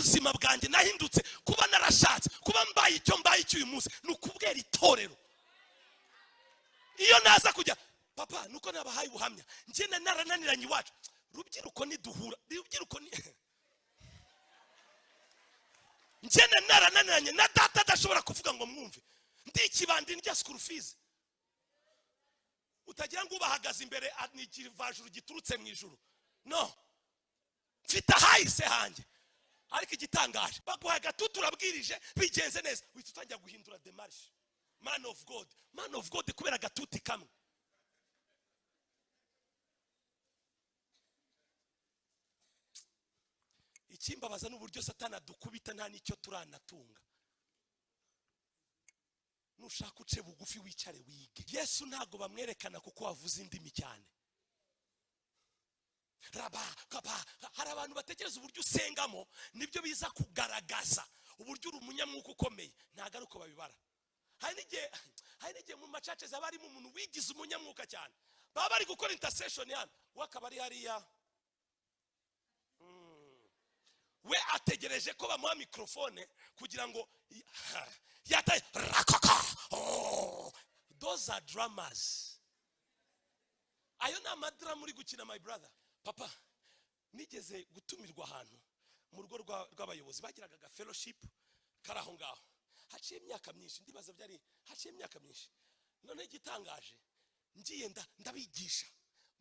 ubuzima bwanjye nahindutse kuba narashatse kuba mbaye icyo uyu munsi nukubwera itorero. Iyo naza kujya papa nuko nabahaye ubuhamya nje narananiranye iwacu rubyiruko niduhura rubyiruko ni nje narananiranye na data adashobora kuvuga ngo mwumve ndi ikibandi ndya school fees utagira ngo ubahagaze imbere n'ikivajuru giturutse mu ijuru no mfite hahise hanjye. Ariko igitangaje baguha gatutu urabwirije bigenze neza uhita utangira guhindura demarche. Man of God kubera gatuti kamwe. Ikimbabaza n'uburyo Satani adukubita nta nicyo turanatunga. Nushaka uce bugufi wicare wige. Yesu ntago bamwerekana kuko wavuze indimi cyane. Hari abantu batekereza uburyo usengamo nibyo biza kugaragaza uburyo uri umunyamwuka ukomeye. Ntago ari uko babibara. Hari n'igihe mu macace zabarimo umuntu wigize umunyamwuka cyane baba bari gukora intercession hano wakaba ari hariya we ategereje ko bamuha microphone kugira ngo yataye rakaka. Those are dramas. Ayo na madra muri gukina my brother. Papa nigeze gutumirwa ahantu mu rugo rw'abayobozi bagiraga fellowship karaho ngaho. Haciye imyaka myinshi ndibaza byari haciye imyaka myinshi. None igitangaje ngiye ndabigisha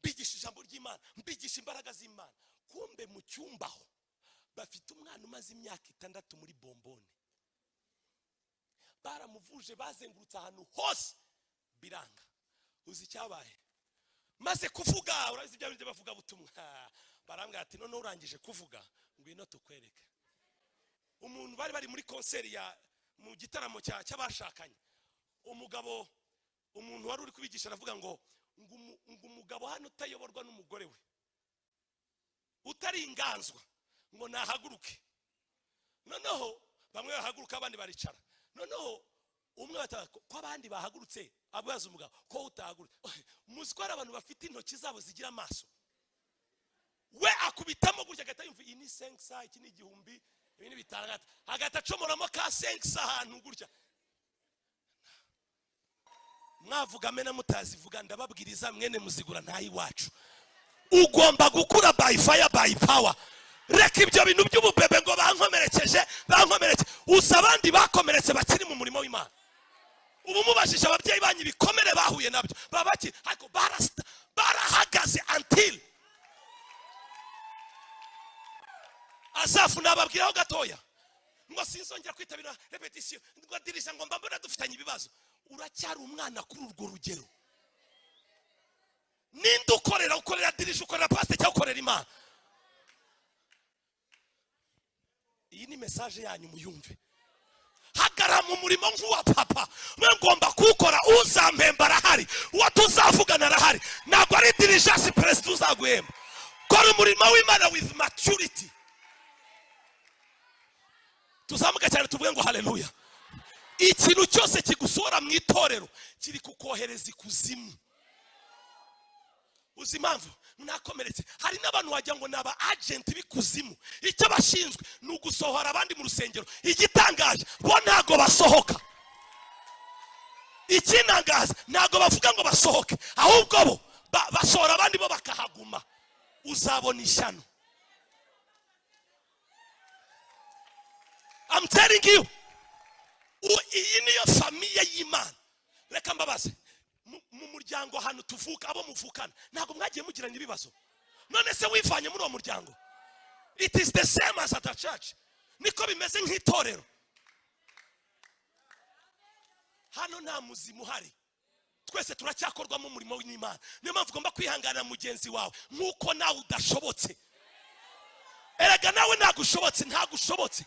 bigisha ijambo ry'Imana mbigisha imbaraga z'Imana. Kumbe mu cyumbaho bafite umwana umaze imyaka 6 muri bombone. Baramuvuje bazengurutse ahantu hose biranga. Uzi cyabaye maze kuvuga urazi ibyo bindi bavuga butumwa barambwira ati none urangije kuvuga ngwino tukwereke. Umuntu bari muri concert ya mu gitaramo cy'abashakanye umugabo umuntu wari uri kubigisha aravuga ngo umugabo hano utayoborwa n'umugore we utari inganzwa ngo nahaguruke. Noneho bamwe bahaguruka abandi baricara. Noneho umwe bataka ko abandi bahagurutse abaza umugabo ko utahagurutse. Muzi ko ari abantu bafite intoki zabo zigira amaso. We akubitamo gutya agata yumva ini 5 iki ni igihumbi ibintu bitangata agatacomoramo ka 5 ahantu gutya. Mwavuga mena mutazivuga ndababwiriza mwene muzigura ntayi wacu. Ugomba gukura by fire by power. Reka ibyo bintu by'ububebe ngo bankomerekeje usabandi bakomeretse bakiri mu murimo w'Imana. Ubu mubashije ababyeyi banyi bikomere bahuye nabyo babaki ariko barahagaze until Asafu nababwiraho gatoya ngo sinzongera kwitabira repetition ngo dirisa ngo mbambona dufitanye ibibazo. Uracyari umwana kuri urwo rugero. Ninde ukorera dirisa ukorera pastor cyangwa ukorera Imana? Iyi ni message yanyu muyumve. Hagara mu murimo nk'uwa papa mwe ngomba kukora uzampemba arahari uwo tuzavugana arahari ntabwo ari diligence press tuzaguhemba. Kora umurimo w'Imana with maturity. Tuzamuka cyane tuvuge ngo haleluya. Ikintu cyose kigusora mu itorero kiri kukohereza ikuzimu. Uzi impamvu nakomeretse hari n'abantu wajya ngo naba agent bikuzimu icyo bashinzwe nugusohora abandi mu rusengero. Igitangaje bo ntago basohoka. Ikinangaza ntago bavuga ngo basohoke ahubwo bo basohora abandi bo bakahaguma. Uzabona ishyano. I'm telling you. Iyi niyo famiye y'Imana. Reka mbabaze mu muryango hano tuvuka abo muvukana ntago mwagiye mugirana ibibazo. None se wivanye muri uwo muryango? It is the same as at a church. Niko bimeze nk'itorero. Hano nta muzimu hari. Twese turacyakorwa mu murimo w'Imana. Niyo mpamvu ugomba kwihangana mugenzi wawe nkuko nawe udashobotse. Erega nawe nagushobotse ntagushobotse.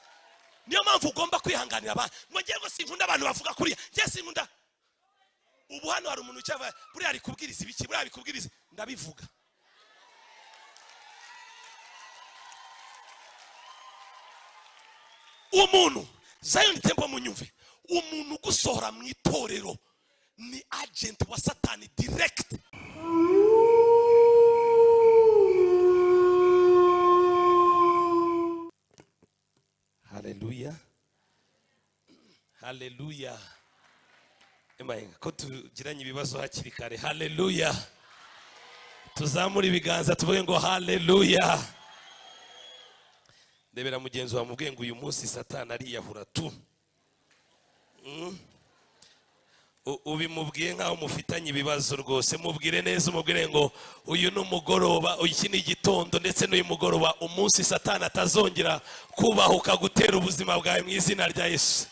Niyo mpamvu ugomba kwihanganira abantu. Mwongeye ngo sinkunda abantu bavuga kuriya. Ngiye sinkunda. Ubu hano hari umuntu cyava buri ari kubwiriza ibiki buri ari kubwiriza ndabivuga. Umuntu Zion Temple munyumve umuntu gusohora mu itorero ni agent wa Satani direct. haleluya haleluya. Ko tugiranye ibibazo hakiri kare. Haleluya. Tuzamura ibiganza tuvuge ngo haleluya. Ndebera mugenzi wa mubwiye ngo uyu munsi Satani ariyahura tu. Ubimubwiye nkaho mufitanye ibibazo rwose, mubwire neza, umubwire ngo uyu ni umugoroba, iki ni igitondo, ndetse n'uyu mugoroba umunsi Satani atazongera kubahuka gutera ubuzima bwawe mu izina rya Yesu.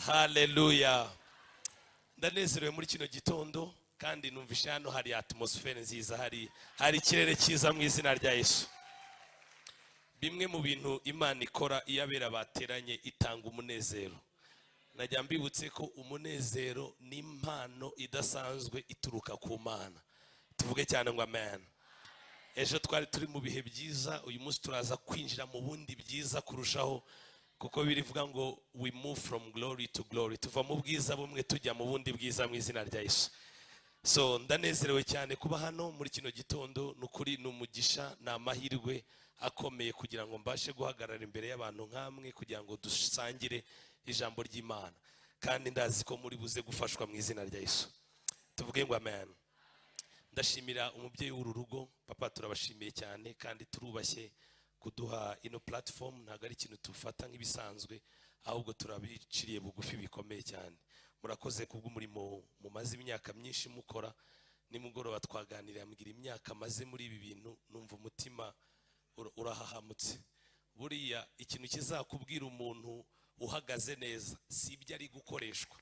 Haleluya. Ndanezerewe muri kino gitondo kandi numvishe hano hari atmosphere nziza, hari ikirere cyiza mu izina rya Yesu. Bimwe mu bintu Imana ikora iyo abera bateranye itanga umunezero. Najya mbibutse ko umunezero ni impano idasanzwe ituruka ku Mana. Tuvuge cyane ngo amen. Ejo twari turi mu bihe byiza, uyu munsi turaza kwinjira mu bundi byiza kurushaho, kuko birivuga ngo we move from glory to glory. Tuva mu bwiza bumwe tujya mu bundi bwiza mu izina rya Yesu. So ndanezerewe cyane kuba hano muri kino gitondo. Nukuri numugisha na amahirwe akomeye kugira ngo mbashe guhagarara imbere y'abantu nkamwe kugira ngo dusangire ijambo ry'Imana, kandi ndazi ko muri buze gufashwa mu izina rya Yesu. Tuvuge ngo amen. Ndashimira umubyeyi w'uru rugo, papa turabashimiye cyane kandi turubashye kuduha ino platform. Ntago ari ikintu tufata nk'ibisanzwe, ahubwo turabiciriye bugufi bikomeye cyane. Murakoze kubw'umurimo mumaze imyaka myinshi mukora. Nimugoroba twaganiriye ambwira imyaka maze muri ibi bintu, numva umutima urahahamutse. Buriya ikintu kizakubwira umuntu uhagaze neza si ibyo ari gukoreshwa,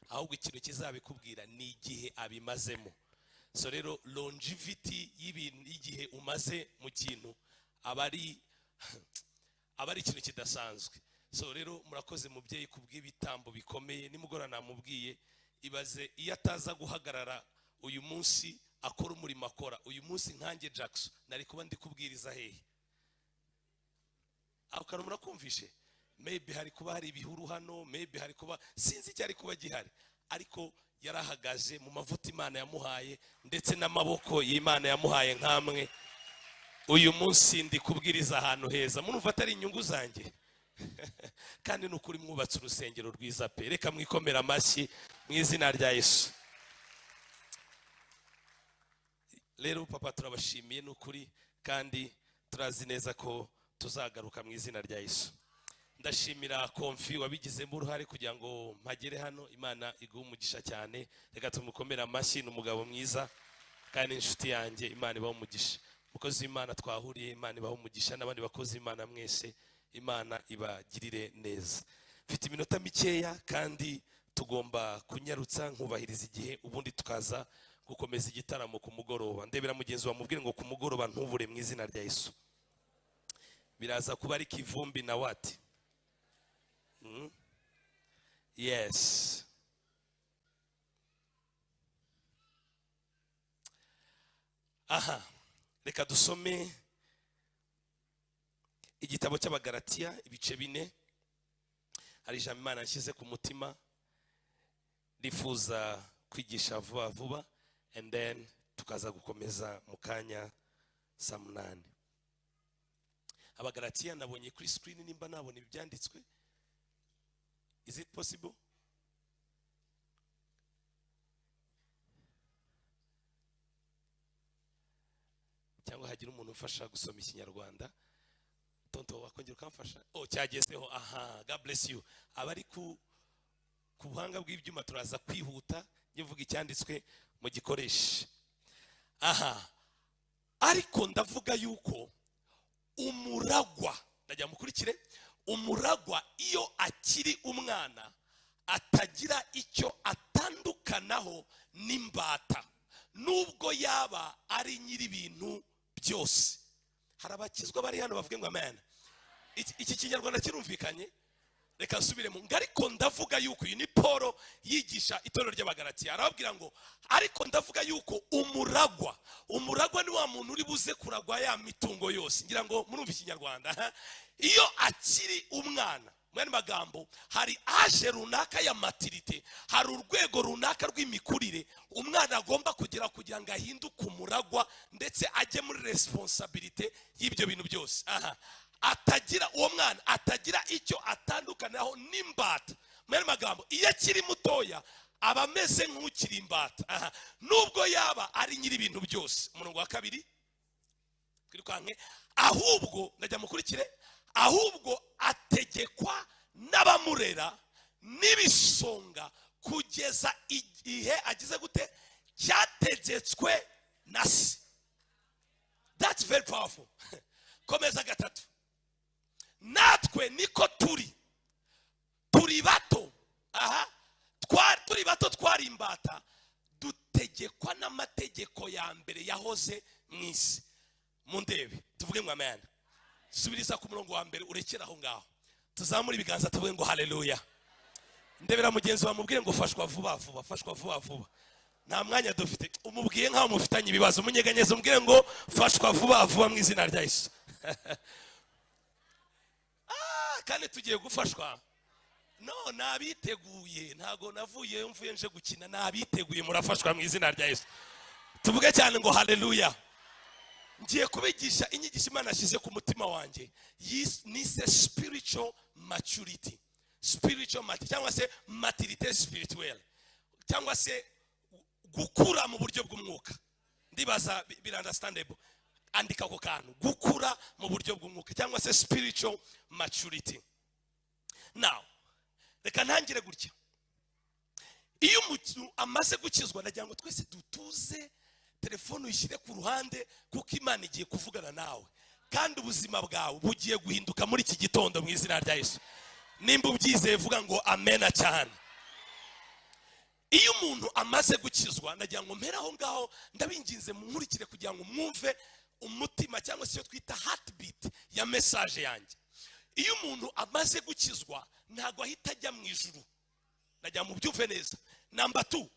ahubwo ikintu kizabikubwira ni igihe abimazemo. So rero longevity y'ibintu, igihe umaze mu kintu aba ari ikintu kidasanzwe. So rero murakoze mubyeyi kubw'ibitambo bikomeye. Nimugora namubwiye ibaze iyo ataza guhagarara uyu munsi akora umurimo akora uyu munsi nkanjye Jackson, nari kuba ndi kubwiriza hehe? Akara murakumvishe, maybe hari kuba hari ibihuru hano, maybe hari kuba sinzi cyari kuba gihari, ariko yarahagaze mu mavuta Imana yamuhaye ndetse n'amaboko y'Imana yamuhaye nkamwe. Uyu munsi ndi kubwiriza ahantu heza, munumva atari inyungu zanjye kandi nukuri mwubatse urusengero rwiza pe. Reka mwikomera amashyi mu izina rya Yesu. Rero papa turabashimiye nukuri, kandi turazi neza ko tuzagaruka mu izina rya Yesu. Ndashimira Konfi wabigizemo uruhare kugira ngo mpagere hano. Imana iguhe umugisha cyane. Reka tumukomere amashyi, n'umugabo mwiza kandi inshuti yanjye. Imana ibahe umugisha. Mukozi w'Imana twahuriye, Imana ibahe umugisha, n'abandi bakozi Imana mwese Imana ibagirire neza. Mfite iminota mikeya kandi tugomba kunyarutsa nkubahiriza igihe, ubundi tukaza gukomeza igitaramo ku mugoroba. Ndebera mugenzi wa mubwire ngo ku mugoroba ntubure mu izina rya Yesu. Biraza kuba ari kivumbi na wati. Yes. Aha, reka dusome igitabo cy'Abagalatiya ibice 4. Hari ijambo Imana yashyize ku mutima rifuza kwigisha vuba vuba, and then tukaza gukomeza mu kanya saa 8. Abagalatiya nabonye kuri screen, nimba nabona ibyanditswe. Is it possible? Cyangwa hagira umuntu ufasha gusoma ikinyarwanda? Tonto wakongera ukamfasha? Cyagezeho. Aha, God bless you. Abari ku buhanga bw'ibyuma turaza kwihuta nyivuga icyanditswe mu gikoresho. Aha, ariko ndavuga yuko umuragwa, ndajya mukurikire, umuragwa iyo akiri umwana atagira icyo atandukanaho n'imbata, nubwo yaba ari nyiri ibintu byose. Hari abakizwa bari hano bavuge ngo amen. Iki kinyarwanda kirumvikanye? Reka nsubiremo. Ariko ndavuga yuko uyu ni Paul yigisha itorero ry'Abagalatiya, arababwira ngo ariko ndavuga yuko umuragwa ni wa muntu uri buze kuragwa ya mitungo yose. Ngira ngo murumva ikinyarwanda. Iyo akiri umwana, mwene magambo, hari age runaka ya maturité, hari urwego runaka rw'imikurire umwana agomba kugira ngo ahinduke umuragwa ndetse ajye muri responsabilité y'ibyo bintu byose. Aha, atagira uwo mwana atagira icyo atandukanaho n'imbata. Mu magambo, iyo akiri mutoya aba ameze nk'ukiri imbata, nubwo yaba ari nyiri ibintu byose. Umurongo wa 2 kwirukanke, ahubwo ndajya mukurikire, ahubwo ategekwa n'abamurera n'ibisonga kugeza igihe agize gute, cyategetswe na se. That's very powerful. Komeza 3. Natwe niko turi bato, turi bato, twari imbata, dutegekwa n'amategeko ya mbere yahoze mu isi. Mundebe tuvuge ngo amen. Subiriza ku murongo wa 1 urekera aho ngaho, tuzamura ibiganza tuvuge ngo haleluya. Ndebera mugenzi wa mubwire ngo fashwa vuba vuba, fashwa vuba vuba. Nta mwanya dufite, umubwiye nkaho mufitanye ibibazo, munyeganyeze umubwire ngo fashwa vuba vuba mu izina rya Yesu. Kandi tugiye gufashwa. No, nabiteguye, ntago navuye mvuye nje gukina, nabiteguye, murafashwa mu izina rya Yesu. Tuvuge cyane ngo haleluya. Ngiye kubigisha inyigisho Imana yashyize ku mutima wanjye, nise spiritual maturity. Spiritual maturity cyangwa se maturité spirituelle, cyangwa se gukura mu buryo bw'umwuka. Ndibaza understandable. Andika ako kantu, gukura mu buryo bw'umwuka cyangwa se spiritual maturity. Now, reka ntangire gutya. Iyo umuntu amaze gukizwa, ndagira ngo twese dutuze, telefone uyishyire ku ruhande, kuko Imana igiye kuvugana nawe kandi ubuzima bwawe bugiye guhinduka muri iki gitondo mu izina rya Yesu. Nimba ubyizeye vuga ngo amena cyane. Iyo umuntu amaze gukizwa, ndagira ngo mpera aho ngaho, ndabinginze munkurikire kugira ngo mwumve umutima cyangwa se twita heartbeat ya message yanjye. Iyo umuntu amaze gukizwa ntago ahita ajya mu ijuru. Ndagira mu byumve neza. Number 2,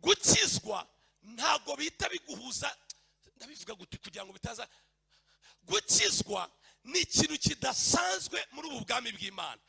gukizwa ntago bita biguhuza, ndabivuga gute kugira ngo bitaza. Gukizwa ni ikintu kidasanzwe muri ubu bwami bw'Imana,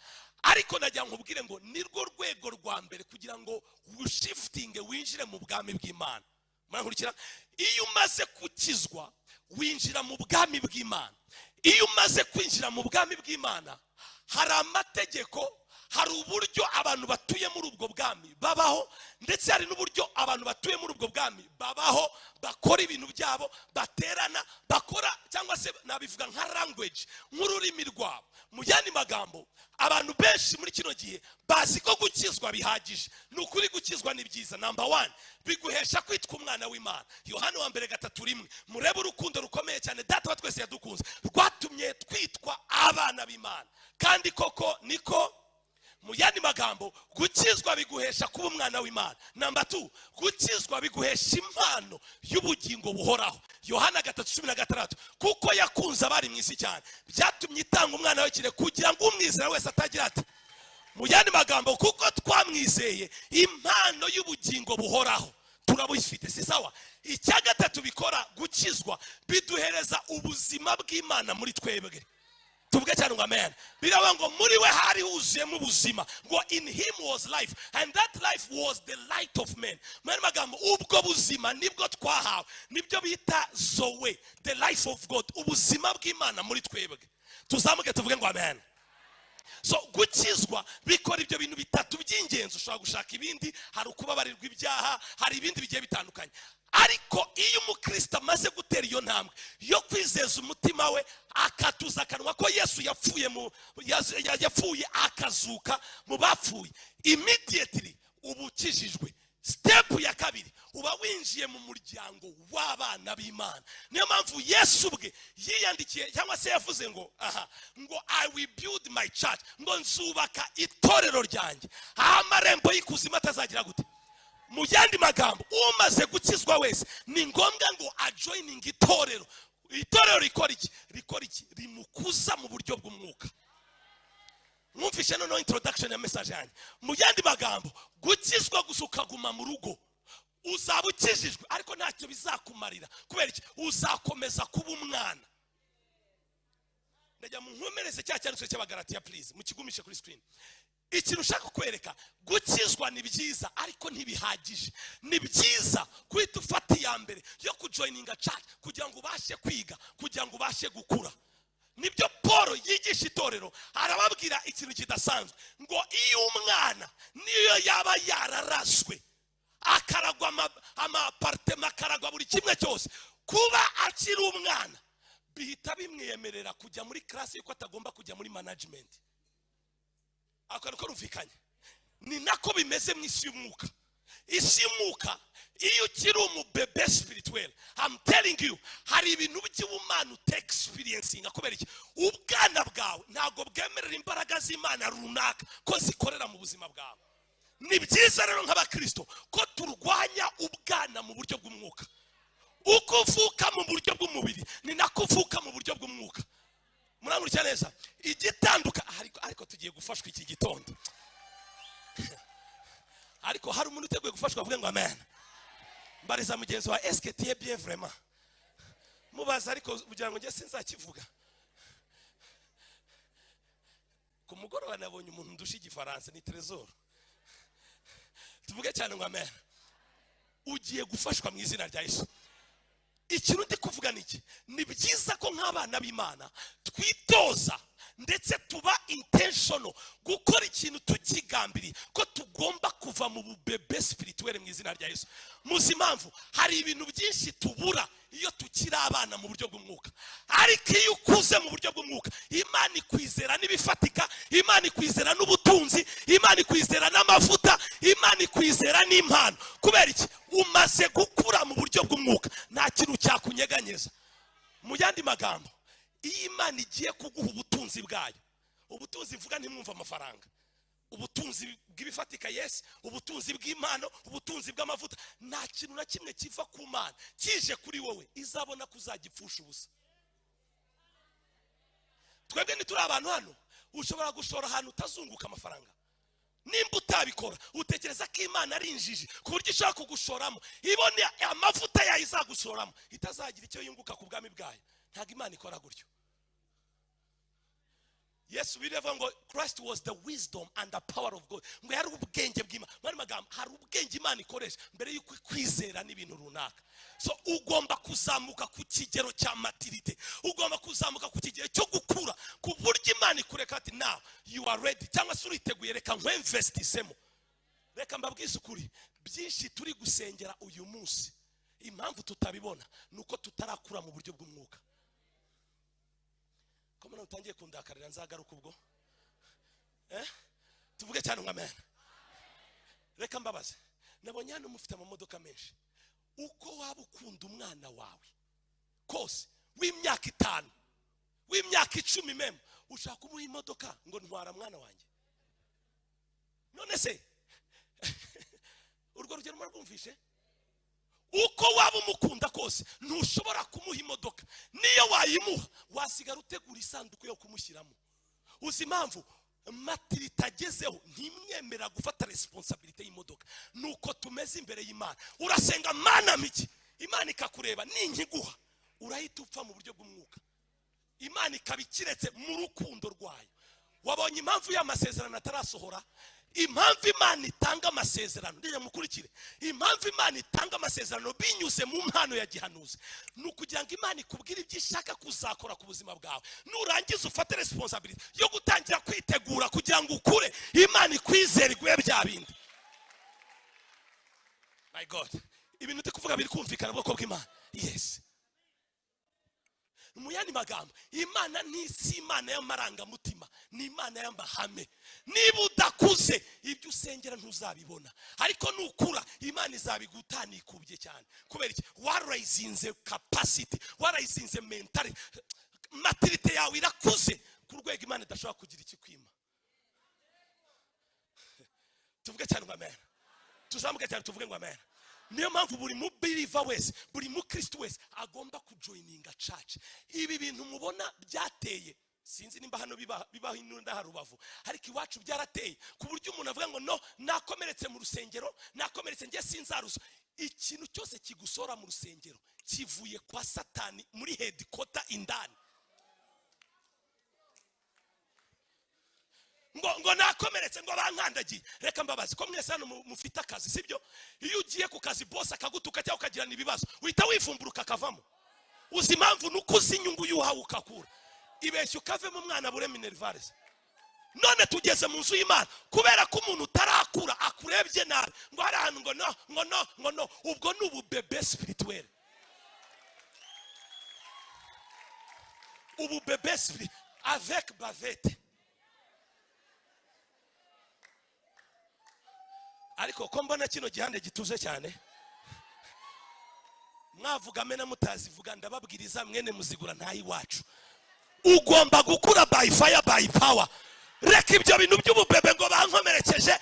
ariko ndagira ngo ubwire ngo nirwo rwego rwa mbere kugira ngo ushiftinge winjire mu bwami bw'Imana. Murakurikira? Iyo umaze gukizwa winjira mu bwami bw'Imana. Iyo umaze kwinjira mu bwami bw'Imana, hari amategeko, hari uburyo abantu batuye muri ubwo bwami babaho, ndetse hari n'uburyo abantu batuye muri ubwo bwami babaho, bakora ibintu byabo, baterana, bakora cyangwa se nabivuga nka language, nk'ururimi rwabo. Mu yandi magambo, abantu benshi muri kino gihe bazi ko gukizwa bihagije. Nukuri gukizwa ni byiza. Number 1, biguhesha kwitwa umwana w'Imana. Yohana 1:3, murebe urukundo rukomeye cyane Data wa twese yadukunze, rwatumye twitwa abana b'Imana. Kandi koko niko. Mu yandi magambo, gukizwa biguhesha kuba umwana w'Imana. Number 2, gukizwa biguhesha impano y'ubugingo buhoraho. Yohana 3:16, kuko yakunze abari mu isi cyane, byatumye itanga umwana we kire kugira ngo umwizera wese atagira ati. Mu yandi magambo, kuko twamwizeye, impano y'ubugingo buhoraho turabufite. Si sawa? Icya gatatu bikora gukizwa, biduhereza ubuzima bw'Imana muri twebwe. Tuvuge cyane ngo amen. Biravuga ngo muri we hari huzuyemo ubuzima, ngo in him was life and that life was the light of men. Mu magambo, ubwo buzima nibwo twahawe, nibyo bita zoe, the life of God, ubuzima bw'Imana muri twebwe. Tuzamuke tuvuge ngo amen. So gukizwa bikora ibyo bintu bitatu by'ingenzi. Ushobora gushaka ibindi, hari ukubabarirwa ibyaha, hari ibindi bigiye bitandukanye. Ariko iyo umukristo amaze gutera iyo ntambwe yo kwizeza umutima we, akatuza akanwa ko Yesu yapfuye akazuka mu bapfuye, immediately ubukijijwe. Step ya kabiri, uba winjiye mu muryango w'abana b'Imana. Niyo mpamvu Yesu ubwe yiyandikiye cyangwa se yavuze ngo I will build my church, ngo nzubaka itorero ryanjye, amarembo y'ikuzimu atazagira gute. Mu yandi magambo, umaze gukizwa wese ni ngombwa ngo ajoining itorero. Itorero rikora iki? Rimukuza mu buryo bw'umwuka. Mwumvishe noneho introduction ya message yanjye. Mu yandi magambo, gukizwa gusa ukaguma mu rugo, uzaba ukijijwe ariko ntacyo bizakumarira. Kubera iki? Uzakomeza kuba umwana. Ndajya mu nkomereze cya cyanditswe cy'Abagalatiya please, mukigumishe kuri screen. Ikintu ushaka kwereka, gukizwa ni byiza ariko ntibihagije. Ni byiza kwita ufata iya mbere yo kujoininga church kugira ngo ubashe kwiga, kugira ngo ubashe gukura. nibyo Paul yigisha itorero, arababwira ikintu kidasanzwe ngo iyo umwana niyo yaba yararaswe akaragwa amapartema akaragwa buri kimwe cyose, kuba akiri umwana bihita bimwemerera kujya muri class yuko atagomba kujya muri management. Akaruko rumvikanye. Ni nako bimeze mu isi y'umwuka. Isi y'umwuka iyo ukiri umubebe spirituel, I'm telling you, hari ibintu by'ubumana uta experiencing. Akubera iki? Ubwana bwawe ntago bwemerera imbaraga z'Imana runaka ko zikorera mu buzima bwawe. Ni byiza rero nk'abakristo ko turwanya ubwana mu buryo bw'umwuka. Uko uvuka mu buryo bw'umubiri ni nako uvuka mu buryo bw'umwuka. Muramurikira neza igitanduka, ariko tugiye gufashwa iki gitondo. Ariko hari umuntu uteguye gufashwa avuge ngo amen. Mbariza mugenzi wa est-ce que tu es bien vraiment? Mubaza ariko kugira ngo nge sinzakivuga. Ku mugoroba nabonye umuntu ndusha igifaransa ni Trésor. Tuvuge cyane ngo amen. Ugiye gufashwa mu izina rya Yesu. Ikintu ndi kuvuga niki? Ni byiza ko nk'abana b'Imana twitoza ndetse tuba intentional gukora ikintu tukigambiriye ko tugomba kuva mu bubebe spirituel mu izina rya Yesu. Muzi impamvu hari ibintu byinshi tubura iyo tukiri abana mu buryo bw'umwuka, ariko iyo ukuze mu buryo bw'umwuka Imana ikwizera n'ibifatika, Imana ikwizera n'ubutunzi, Imana ikwizera n'amavuta, Imana ikwizera n'impano. Kubera iki? Umaze gukura mu buryo bw'umwuka, nta kintu cyakunyeganyeza. Mu yandi magambo, iyo Imana igiye kuguha ubutunzi bwayo, ubutunzi mvuga ntimwumva amafaranga, ubutunzi bw'ibifatika, yes, ubutunzi bw'Imana, ubutunzi bw'amavuta, nta kintu na kimwe kiva ku Mana kije kuri wowe izabona kuzagipfusha ubusa. Twebwe ni turi abantu hano, ushobora gushora ahantu utazunguka amafaranga. Nimba utabikora utekereza ko Imana ari injiji ku buryo ishaka kugushoramo, ibone amavuta yayo izagushoramo itazagira icyo yunguka ku bwami bwayo. Ntago Imana ikora gutyo. Yesu biravuga ngo Christ was the wisdom and the power of God. Ngo yari ubwenge bw'Imana. Mari magambo hari ubwenge Imana ikoresha mbere yuko kwizera n'ibintu runaka. So ugomba kuzamuka ku kigero cya maturity, ugomba kuzamuka ku kigero cyo gukura ku buryo Imana ikureka ati now you are ready, cyangwa se uriteguye reka nk'investisemo. Reka mbabwize ukuri, byinshi turi gusengera uyu munsi impamvu tutabibona nuko tutarakura mu buryo bw'umwuka. Komana utangiye kundakarira nzagaruka ubwo tuvuge cyane ngo amen. Reka mbabaze, nabonye hano mufite amamodoka menshi. Uko waba ukunda umwana wawe kose w'imyaka 5 w'imyaka 10 meme ushaka kumuha imodoka ngo ntwara mwana wanjye, none se urwo rugero murabumvishe? Uko waba umukunda kose ntushobora kumuha imodoka, niyo wayimuha wasigara utegura isanduku yo kumushyiramo. Uzi impamvu? Maturity agezeho ntimwemera gufata responsibility y'imodoka. Nuko tumeze imbere y'Imana, urasenga Mana miki, Imana ikakureba ninkiguha urahita upfa mu buryo bw'umwuka. Imana ikabikiretse mu rukundo rwayo. Wabonye impamvu y'amasezerano atarasohora? Impamvu Imana itanga amasezerano, ndiye mukurikire, impamvu Imana itanga amasezerano binyuze mu mpano ya gihanuzi nukugira ngo Imana ikubwire ibyo ishaka kuzakora ku buzima bwawe. Nurangiza ufate responsibility yo gutangira kwitegura kugira ngo ukure, Imana ikwizere iguye bya bindi. My God, ibintu ndikuvuga biri kumvikana bwoko bw'Imana. Yes. Mu yandi magambo, Imana ni si Imana y'amarangamutima, ni Imana y'amahame. Niba udakuze ibyo usengera ntuzabibona, ariko nukura Imana izabigutana ikubye cyane. Kubera iki? Warayizinze capacity, warayizinze mentality, maturity yawe irakuze ku rwego Imana idashobora kugira ikikwima. Tuvuge cyane ngo amen. Tuzamuke cyane tuvuge ngo amen. Niyo mpamvu buri mu believer wese, buri mu Kristo wese agomba kujoininga church. Ibi bintu mubona byateye, sinzi nimba hano bibaho inunda harubavu, ariko iwacu byarateye ku buryo umuntu avuga ngo no nakomeretse mu rusengero, nakomeretse ngiye sinzaruso. Ikintu cyose kigusora mu rusengero kivuye kwa Satani muri headquarter indani. Ngo nakomeretse ngo bankandagiye. Reka mbabazi ko mwese hano mufite akazi, sibyo? Iyo ugiye ku kazi boss akagutuka cyangwa ukagirana ibibazo uhita wivumburuka akavamo. Uzi impamvu nuko uzi inyungu yuhawe ukakura. ibeshya ukave mu mwana bure minervales. None tugeze mu nzu y'Imana kubera ko umuntu utarakura akurebye nabi ngo hari ahantu ngo no ubwo ni ububebe spirituel. Ububebe spirituel avec bavette. Ariko ko mbona kino gihande gituze cyane, mwavuga mena mutazivuga, ndababwiriza mwene muzigura ntayi wacu. Ugomba gukura by fire by power. Reka ibyo bintu by'ububebe ngo bankomerekeje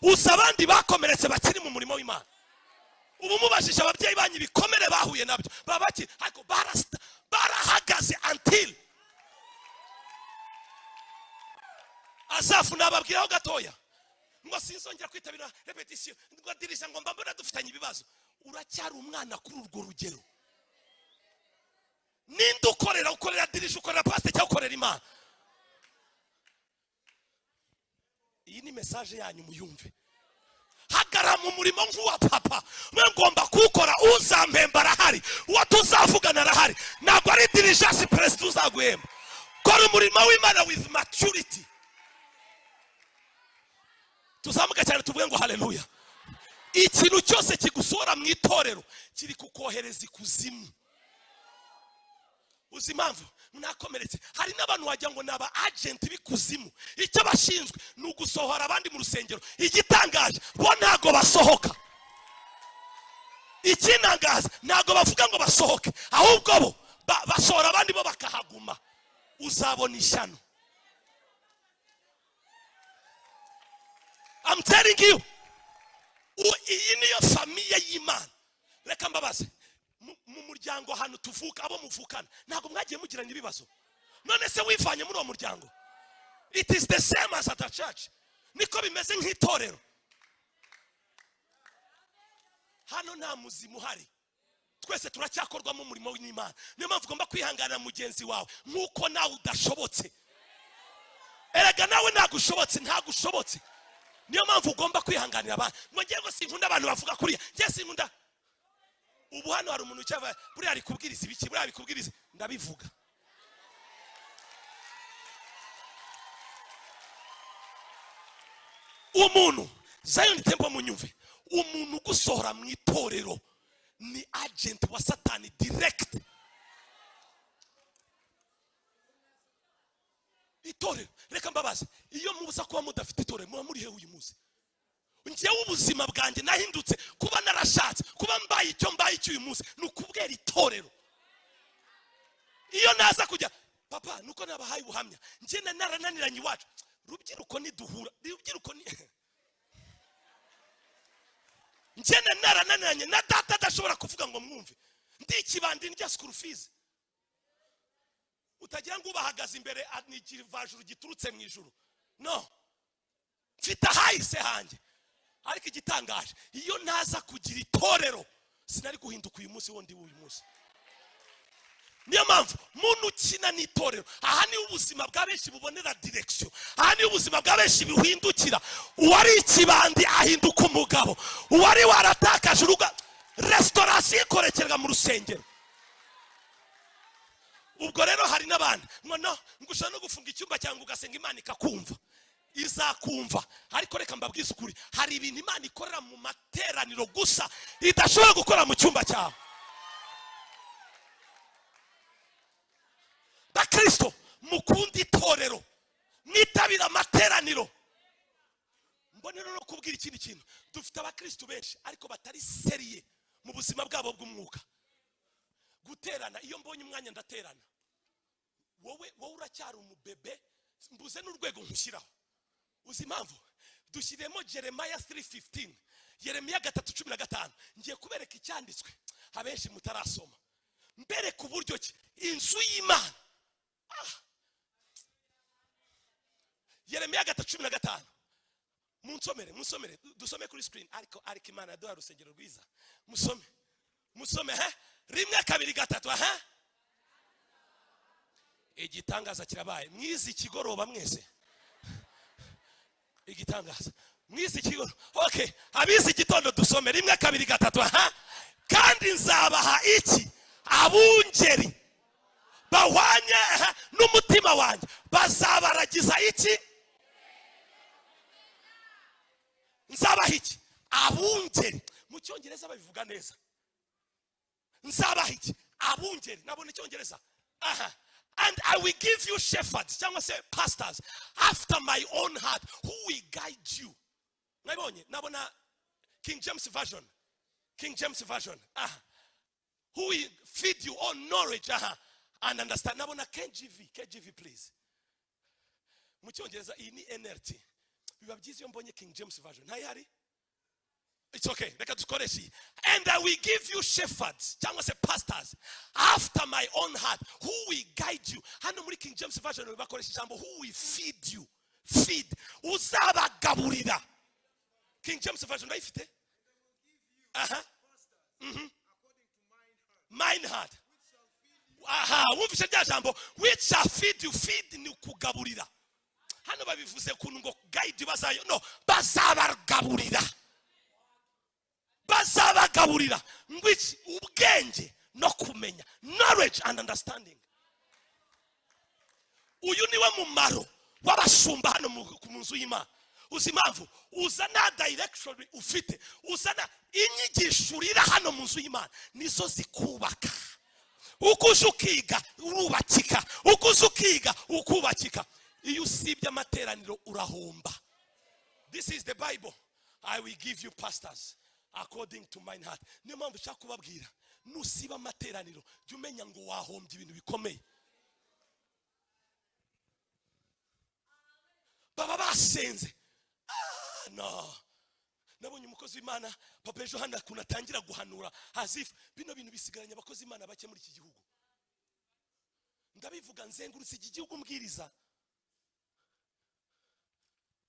usa abandi bakomeretse bakiri mu murimo w'Imana. Ubu mubashije ababyeyi banyu bikomere bahuye nabyo babaki ariko barahagaze until Asafu nababwiraho gatoya ngo sinzongera kwitabira repetition ngo dirija ngo mbambona dufitanye ibibazo. Uracyari umwana kuri urwo rugero. Ninde ukorera dirija, ukorera pastor cyangwa ukorera Imana? Iyi ni message yanyu muyumve. Hagara mu murimo nk'uwa papa, mwe ngomba kukora, uzampemba arahari, uwo tuzavugana arahari. Ntabwo ari dirija si president uzaguhemba. Kora umurimo w'Imana with maturity. Tuzamuka cyane tuvuge ngo haleluya. Ikintu cyose kigusora mu itorero kiri kukohereza ikuzimu. Uzi impamvu mnakomeretse? Hari n'abantu wajya ngo naba agent bikuzimu, icyo bashinzwe ni ugusohora abandi mu rusengero. Igitangaje bo ntago basohoka. Ikinangaza ntago bavuga ngo basohoke, ahubwo bo basohora abandi bo bakahaguma. Uzabona ishyano. I'm telling you, iyi niyo famiye y'Imana. Reka mbabaze, mu muryango hano tuvuka, abo muvukana ntago mwagiye mugirana ibibazo? None se wivanye muri uwo muryango? It is the same as at a church. Niko bimeze nk'itorero. Hano nta muzimu hari, twese turacyakorwa mu murimo w'Imana. Niyo mpamvu ugomba kwihangana mugenzi wawe nkuko nawe udashobotse. Erega nawe nagushobotse ntagushobotse. Niyo mpamvu ugomba kwihanganira abantu. Mwongeye ngo sinkunda abantu bavuga kuriya, ngiye sinkunda. Ubu hano hari umuntu cyava buri ari kubwiriza ibiki, buri ari kubwiriza, ndabivuga. Umuntu Zion Temple munyumve, umuntu gusohora mu itorero ni agent wa Satani direct. Itorero, reka mbabaze, iyo mubuza kuba mudafite itorero muba muri he uyu munsi? Ngewe ubuzima bwanjye nahindutse kuba narashatse, kuba mbaye icyo uyu munsi nukubwera itorero. Iyo naza kujya papa nuko nabahaye ubuhamya, nje narananiranye iwacu, rubyiruko ni duhura, rubyiruko ni nje narananiranye na data adashobora kuvuga ngo mwumve, ndi ikibandi ndya school fees. Utagira ngo ubahagaze imbere ni ikivajuru giturutse mu ijuru. No, mfite hahise hanjye. Ariko igitangaje, iyo naza kugira itorero sinari guhinduka uyu munsi wondi uyu munsi. Niyo mpamvu muntu ukina n'itorero, aha ni ubuzima bwa benshi bubonera direction, aha ni ubuzima bwa benshi buhindukira. Uwari ikibandi ahinduka umugabo, uwari waratakaje uruga restaurant ikorekerwa mu rusengero. Ubwo rero hari n'abandi ngo ngusha no gufunga icyumba cyangwa ugasenga Imana ikakumva. Izakumva, ariko reka mbabwize ukuri, hari ibintu Imana ikorera mu materaniro gusa idashobora gukora mu cyumba cyawe. Bakristo mukundi itorero, mwitabira amateraniro. Mbonera no kubwira ikindi kintu, dufite abakristo benshi ariko batari seriye mu buzima bwabo bw'umwuka. Guterana, iyo mbonye umwanya ndaterana. Wowe uracyari umubebe, mbuze n'urwego nkushyiraho. Uzi impamvu dushyiremo Jeremiah 3:15, Yeremiya 3:15. Ngiye kubereka icyanditswe abenshi mutarasoma, mbereka uburyo ki inzu y'Imana. Yeremiya 3:15. Musomere dusome kuri screen, ariko Imana yaduha urusengero rwiza. Musome rimwe kabiri gatatu. Igitangaza kirabaye mwizi ikigoroba mwese. Igitangaza mwizi ikigoroba. Okay, abizi igitondo dusome rimwe kabiri gatatu. Kandi nzabaha iki? Abungeri bahwanye n'umutima wanjye bazabaragiza iki? Nzabaha iki? Abungeri. Mu cyongereza babivuga neza. Nzabaha iki? Abungeri. Nabona icyongereza. And I will give you shepherds, cyangwa se pastors, after my own heart, who will guide you. Nabona King James Version. King James Version. Who will feed you on knowledge and understand. Nabona KJV please. Mu cyongereza iyi ni NLT. Biba byiza iyo mbonye King James Version. Ntayari? It's okay. Reka dukoreshe. And I will give you shepherds, cyangwa se pastors, after my own heart, who will guide you. Hano muri King James Version bakoresha ijambo who will feed you. Feed. Uzabagaburira. King James Version bayifite? Mine heart. Wumvishe rya jambo which shall feed you. Feed ni kugaburira. Hano babivuze kuntu ngo guide bazayo. No, bazabagaburira. Bazabagaburira. Which ubwenge no kumenya. Knowledge and understanding. Uyu niwe mumaro w'abashumba hano mu nzu y'Imana. Uzi impamvu uzana direction ufite, uzana inyigisho urira hano mu nzu y'Imana nizo zikubaka. Ukuze ukiga urubakika, ukuze ukiga ukubakika. Iyo usibye amateraniro urahomba. This is the Bible. I will give you pastors according to mine heart. Niyo mpamvu nshaka kubabwira, nusiba amateraniro jya umenya ngo wahombye ibintu bikomeye. Baba basenze. No. Nabonye umukozi w'Imana Papa ejo handa kunatangira guhanura azif bino bintu bisigaranye abakozi w'Imana bake muri iki gihugu. Ndabivuga nzengurutse iki gihugu mbwiriza.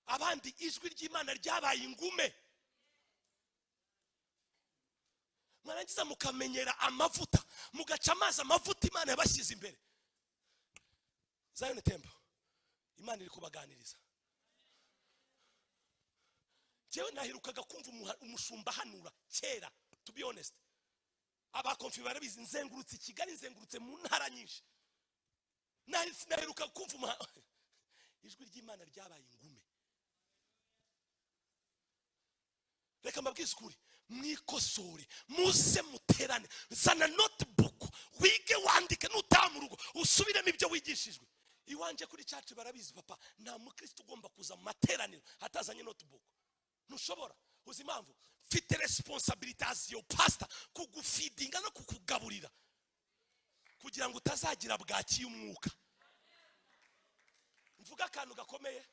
Abandi ijwi ry'Imana ryabaye ingume. Mwarangiza mukamenyera amavuta, mugaca amazi amavuta Imana yabashyize imbere. Zion Temple, Imana iri kubaganiriza. Jewe nahirukaga kumva umushumba hanura kera, to be honest. Abakonfi barabizi nzengurutse Kigali, nzengurutse mu ntara nyinshi. Nahirukaga kumva ijwi ry'Imana ryabaye ingume. Reka mbabwize ukuri, mwikosore, muze muterane, zana notebook, wige wandike nutaha mu rugo, usubiremo ibyo wigishijwe. Iwanje kuri church barabizi papa, nta mukristo ugomba kuza mu materaniro atazanye notebook. Ntushobora. Uzi impamvu? Mfite responsibility as your pastor kugufeedinga no kukugaburira kugira ngo utazagira bwaki y'umwuka. Mvuga akantu gakomeye.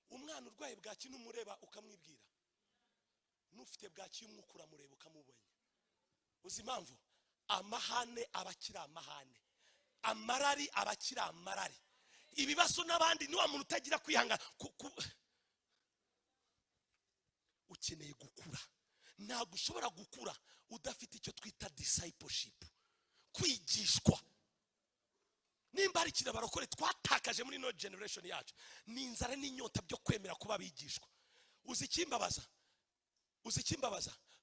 Umwana urwaye bwaki n'umureba ukamwibwira. Nufite bwaki y'umwuka uramureba ukamubonye. Uzi impamvu? Amahane abakira amahane. Amarari abakira amarari. Ibibazo n'abandi ni wa muntu utagira kwihanga. Ukeneye gukura. Ntabwo ushobora gukura udafite icyo twita discipleship. Kwigishwa. Nimba ari kira barokore twatakaje muri no generation yacu, ni inzara n'inyota byo kwemera kuba bigishwa. Uzikimbabaza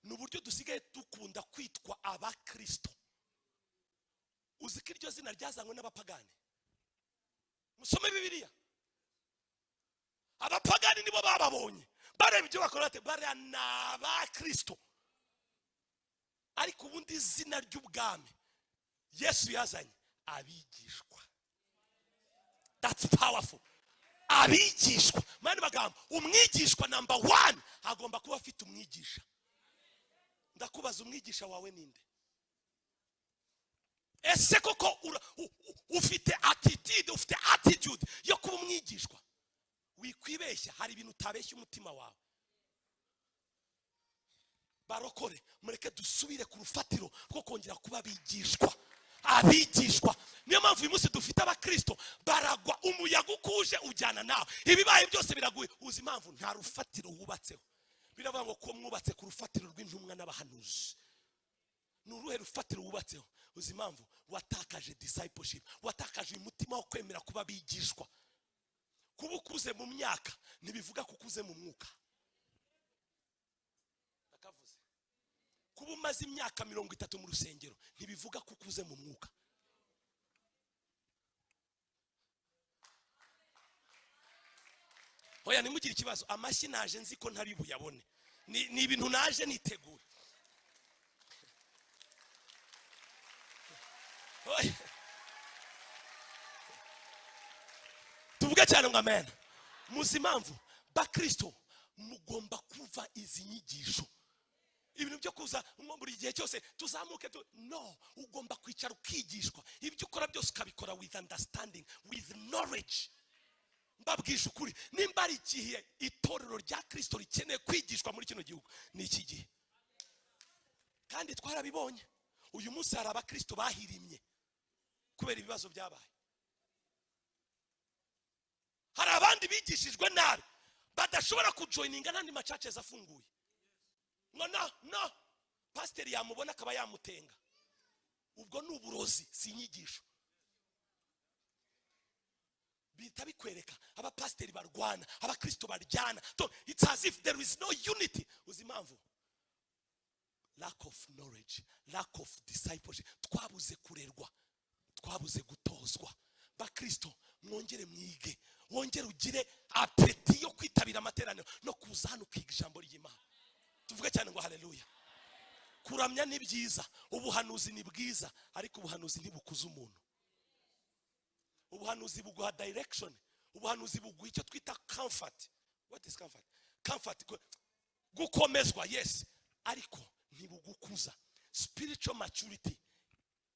n'uburyo dusigaye dukunda kwitwa abakristo. Uzikiryo zina ryazanywe n'abapagani. Musome Bibiliya. Abapagani nibo bababonye. Bareba ibyo bakora bate, bare n'abakristo. Ariko ubundi izina ry'ubwami Yesu yazanye abigishwa. That's powerful. Abigishwa. Mani bagamba, umwigishwa number 1 agomba kuba afite umwigisha. Ndakubaza umwigisha wawe ninde? Ese koko ufite attitude yo kuba umwigishwa? Wikwibeshya, hari ibintu utabeshya umutima wawe. Barokore, mureke dusubire ku rufatiro rwo kongera kuba abigishwa. Abigishwa. Niyo mpamvu uyu munsi dufite abakristo baragwa, umuyaga ukuje ujyana nawe. Ibibaye byose biraguye. Uzi impamvu? Nta rufatiro wubatseho. Biravuga ngo ko mwubatse ku rufatiro rw'intumwa n'abahanuzi. Nuruhe rufatiro wubatseho? Uzi impamvu? Watakaje discipleship, watakaje umutima wo kwemera kuba abigishwa. Kuba ukuze mu myaka ntibivuga kukuze mu mwuka. Kuba umaze imyaka 30 mu rusengero ntibivuga kukuze mu mwuka. Oya nimugire ikibazo, amashyi naje nzi ko ntari buyabone, ni ibintu naje niteguye. Oya tuvuge cyane ngo amen. Muzi impamvu bakristo mugomba kuva izi nyigisho, ibintu byo kuza buri gihe cyose tuzamuke no, ugomba kwicara ukigishwa, ibyo ukora byose ukabikora with understanding, with knowledge. Mbabwije ukuri, nimba ari igihe itorero rya Kristo rikeneye kwigishwa muri kino gihugu, ni iki gihe. Kandi twarabibonye, uyu munsi hari abakristo bahirimye kubera ibibazo byabaye. Hari abandi bigishijwe nabi badashobora kujoininga n'andi macaches afunguye. No, pastor yamubona akaba yamutenga. Ubwo ni uburozi, si inyigisho. Bita bikwereka abapasteri barwana, abakristo baryana. So it's as if there is no unity. Uzi impamvu? Lack of knowledge, lack of discipleship. Twabuze kurerwa, twabuze gutozwa. Bakristo mwongere mwige, wongere ugire apeti yo kwitabira amateraniro no kuza hano kwiga ijambo ry'Imana. Tuvuge cyane ngo haleluya. Kuramya ni byiza, ubuhanuzi ni bwiza, ariko ubuhanuzi ntibukuza umuntu. Ubuhanuzi buguha direction, ubuhanuzi buguha icyo twita comfort. What is comfort? Comfort, gukomezwa, yes, ariko ntibugukuza. Spiritual maturity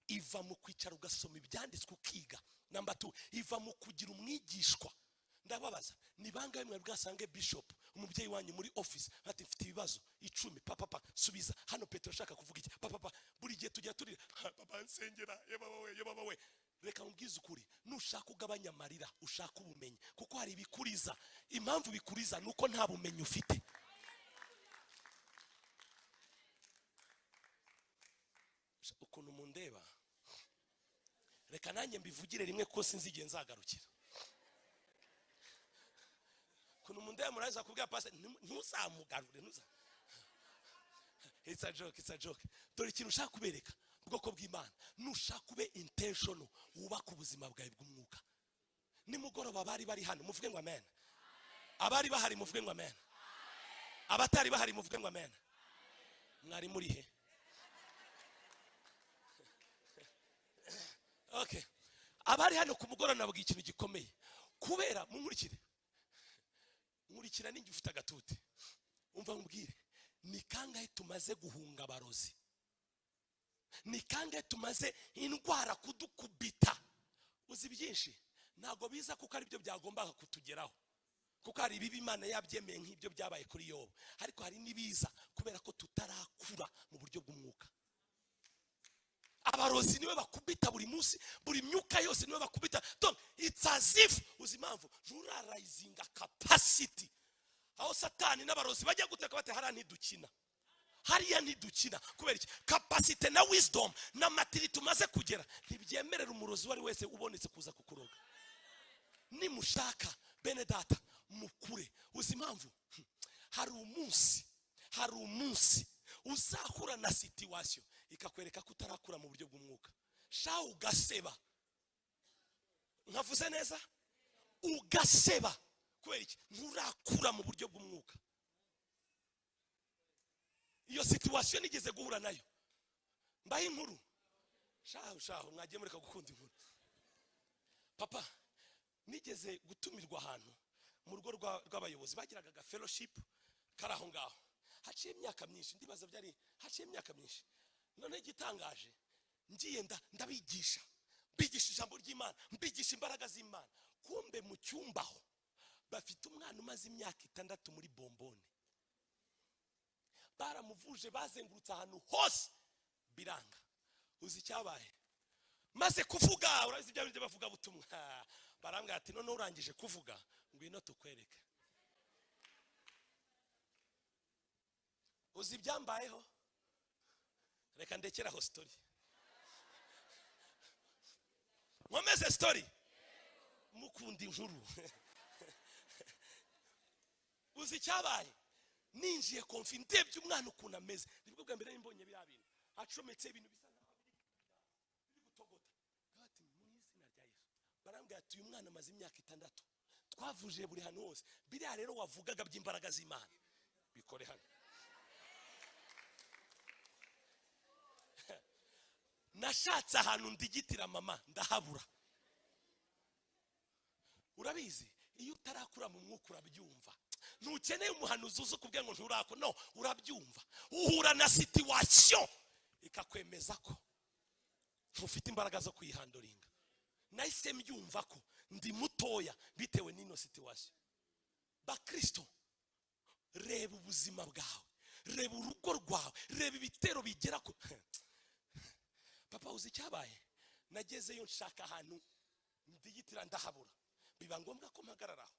iva mu kwicara ugasoma ibyanditswe ukiga. Number 2, iva mu kugira umwigishwa. Ndababaza, ni bangahe mwe bwasange bishop umubyeyi wanyu muri office ati mfite ibibazo 10, papa subiza hano, Petero ashaka kuvuga iki, papa buri gihe tujya turi papa nsengera, yeba we. Reka mbwize ukuri, nushaka ugabanya amarira ushaka ubumenyi, kuko hari bikuriza. Impamvu bikuriza nuko nta bumenyi ufite. Ukuntu mundeba, reka nanjye mbivugire rimwe kuko sinzige nzagarukira. Ukuntu mundeba muraza kubwira pastor ntuzamugarure, it's a joke. Dore ikintu ushaka kubereka ubwoko bw'Imana, nushaka ube intentional, wubaka ubuzima bwawe bw'umwuka. Nimugoroba bari hano muvuge ngo amen. Abari bahari muvuge ngo amen. Abatari bahari muvuge ngo amen. Mwari muri he? Okay. Abari hano ku mugoroba nabwo ikintu gikomeye, kubera nkurikira ninjye ufite agatuti. Umva nkubwire, ni kangahe tumaze guhunga abarozi, ni kangahe tumaze indwara kudukubita. Uzi byinshi ntago biza kuko ari byo byagombaga kutugeraho, kuko hari ibibi Imana yabyemeye nk'ibyo byabaye kuri Yobu, ariko hari nibiza kubera ko tutarakura mu buryo bw'umwuka. Abarozi niwe bakubita buri munsi, buri myuka yose niwe bakubita. Donc it's as if uzi impamvu rurarayizinga capacity. Aho satani n'abarozi bajya guteka bate hariya ntidukina kubera iki? Capacity na wisdom na maturity tumaze kugera ntibyemerera umurozi wari wese ubonetse kuza kukuroga. Nimushaka bene data mukure. Uzi impamvu? Hari umunsi uzahura na situation ikakwereka ko utarakura mu buryo bw'umwuka. Sha ugaseba, nkavuze neza, ugaseba kubera iki? Nturakura mu buryo bw'umwuka. Iyo situation igeze guhura nayo, mbaye inkuru shaho mwagiye mureka gukunda inkuru. Papa nigeze gutumirwa ahantu mu rugo rw'abayobozi bagiraga fellowship karaho ngaho. Haciye imyaka myinshi, ndibaza byari haciye imyaka myinshi. None igitangaje, ngiye ndabigisha, mbigisha ijambo ry'Imana, mbigisha imbaraga z'Imana. Kumbe mu cyumbaho bafite umwana umaze imyaka 6 muri bombone. Baramuvuje, bazengurutse ahantu hose biranga. Uzi cyabaye? Maze kuvuga, urazi ibyo bindi bavuga butumwa. Barambwira ati none urangije kuvuga ngwino tukwereke. Uzi byambayeho? Reka ndekeraho story. Mwameze story? Mukunda inkuru. Uzi cyabaye? Ninjiye konfi ndebye umwana ukuntu ameze. Nibwo bwa mbere nimbonye birabintu. Acometse ibintu bisa biri gutogota. Ati mu izina rya Yesu. Barambwira ati uyu mwana amaze imyaka 6. twavuje buri hantu hose. Biriya rero wavugaga by'imbaraga z'Imana bikore hano. Nashatse ahantu ndigitira mama ndahabura. Urabizi iyo utarakura mu mwuka urabyumva. Ntukeneye umuhanuzi uzi kubwe ngo nturako, no, urabyumva. Uhura na situation ikakwemeza ko ntufite imbaraga zo kuyihandoringa. Nahise mbyumva ko ndi mutoya bitewe n'ino situation. Bakristo, reba ubuzima bwawe, reba urugo rwawe, reba ibitero bigera ko papa uzi cyabaye. Nagezeyo nshaka ahantu ndigitira ndahabura. Biba ngombwa ko mpagararaho.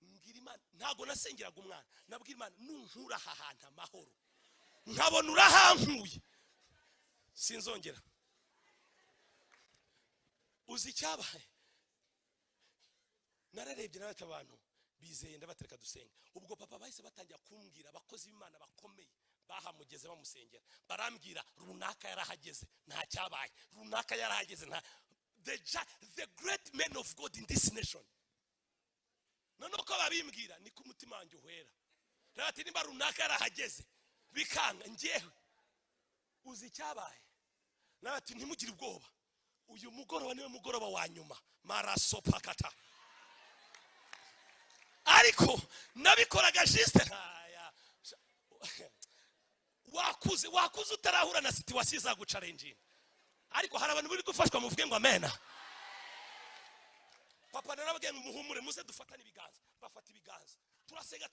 Ngira Imana, ntago nasengeraga umwana. Nabwira Imana nunkura aha hantu amahoro, nkabona urahankuye, sinzongera. Uzi cyabaye. Nararebye n'abata abantu bizeye ndabatereka dusenga. Ubwo papa bahise batangira kumbwira abakozi b'Imana bakomeye bahamugeze bamusengera. Barambwira runaka yarahageze nta cyabaye, runaka yarahageze nta. The great men of God in this nation. None uko babimbwira ni ku mutima wanjye uhera. Rati nimba runaka yarahageze bikanga ngewe. Uzi cyabaye. Nati ntimugire ubwoba. Uyu mugoroba niwe mugoroba wa nyuma. Maraso pakata. Ariko nabikoraga juste wakuze utarahura na situation za guchallenge. Ariko hari abantu buri gufashwa muvuge ngo amen. Papa narabagenda umuhumure muze dufatane ibiganza. Bafata ibiganza. Turasenga.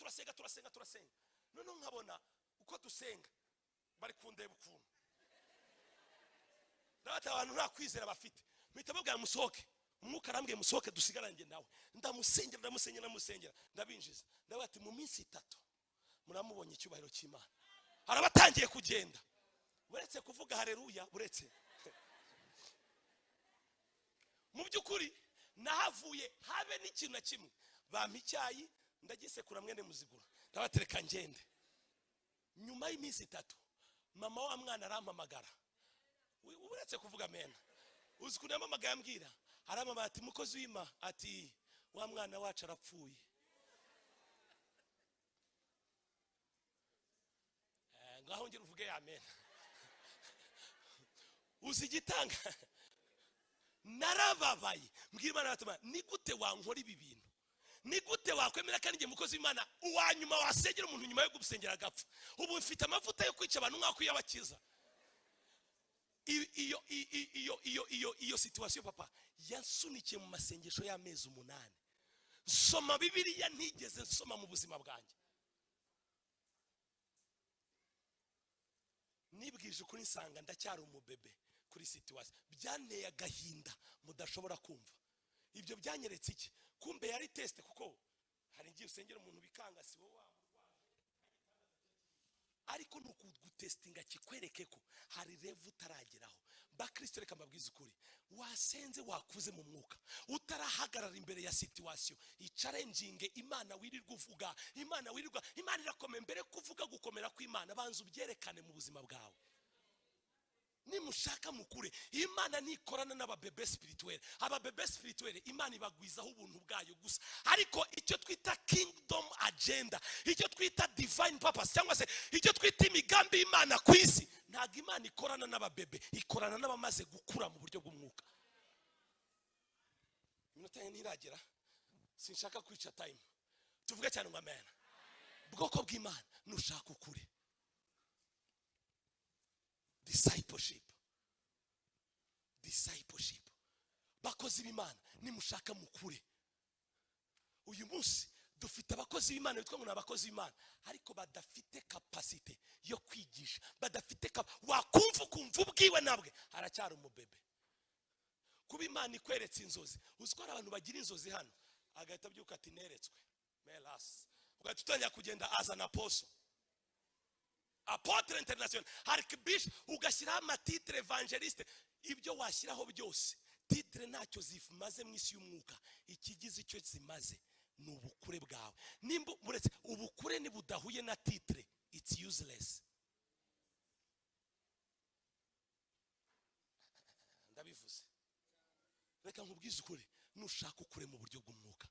None nkabona uko dusenga bari kundeba ukuntu. Ndabata abantu nta kwizera bafite. Mpita babwira musohoke. Umwuka arambwiye musohoke dusigaranye nawe. Ndamusengera. Ndabinjiza. Ndabati mu minsi 3 muramubonye icyubahiro cy'Imana. Harabatangiye kugenda. Buretse kuvuga haleluya, buretse. Mu byukuri nahavuye habe n'ikintu na kimwe. Bampa icyayi ndagisekura mwene muzigura. Ndabatereka ngende. Nyuma y'iminsi 3 mama wa mwana arampamagara. Uretse kuvuga amen. Uzi kunama amagara ambwira. Aramama ati mukozi w'Imana ati wa mwana wacu arapfuye. Ngaho ngira uvuge amen. Uzi gitanga. Narababaye. Mbwira Imana atuma ni gute wankora ibi bintu? Ni gute wakwemera kandi ngiye mukozi w'Imana uwanyuma wasengera umuntu nyuma yo gusengera agapfa? Ubu mfite amavuta yo kwica abantu nk'ako yabakiza. Iyo situation papa yansunikiye mu masengesho y'amezi 8. Soma Bibiliya ntigeze nsoma mu buzima bwanjye. Nibwije ukuri nsanga ndacyari umubebe kuri situation. Byanteye agahinda mudashobora kumva. Ibyo byanyeretse iki? Kumbe yari test kuko hari ngiye usengera umuntu bikanga si wowe ariko nukugutestinga kikwereke ko hari revu utarageraho. Bakristo reka mbabwize ukuri, wasenze wakuze mu mwuka utarahagarara imbere ya situation i-challenging Imana wirirwa uvuga. Imana irakomeye mbere kuvuga gukomera kw'Imana banza ubyerekane mu buzima bwawe. Nimushaka mukure Imana nikorana n'ababebe spirituel. Ababebe spirituel Imana ibagwizaho ubuntu bwayo gusa. Ariko icyo twita kingdom agenda, icyo twita divine purpose cyangwa se icyo twita imigambi Imana ku isi, ntago Imana ikorana n'ababebe, ikorana n'abamaze gukura mu buryo bw'umwuka. Iminota ntiragera, sinshaka kwica time. Tuvuge cyane ngo amen. Bwoko bw'Imana nushaka ukure. Discipleship. Bakozi b'Imana nimushaka mukure. Uyu munsi dufite abakozi b'Imana bitwa ngo n'abakozi b'Imana ariko badafite capacity yo kwigisha, badafite wakumva ubwiwe nabwe aracyari umubebe. Kuba Imana ikweretse inzozi, uzikora abantu bagira inzozi hano agahita byuka ati neretswe melas, ugatutanya kugenda as an apostle, apotre international, archbishop, ugashyiraho amatitre evangeliste. Ibyo washyiraho byose titre ntacyo zimaze mu isi y'umwuka. Ikigize icyo zimaze ni ubukure bwawe. Nimba buretse ubukure ni budahuye na titre, it's useless. Ndabivuze. Reka nkubwize ukuri, nushaka ukure mu buryo bw'umwuka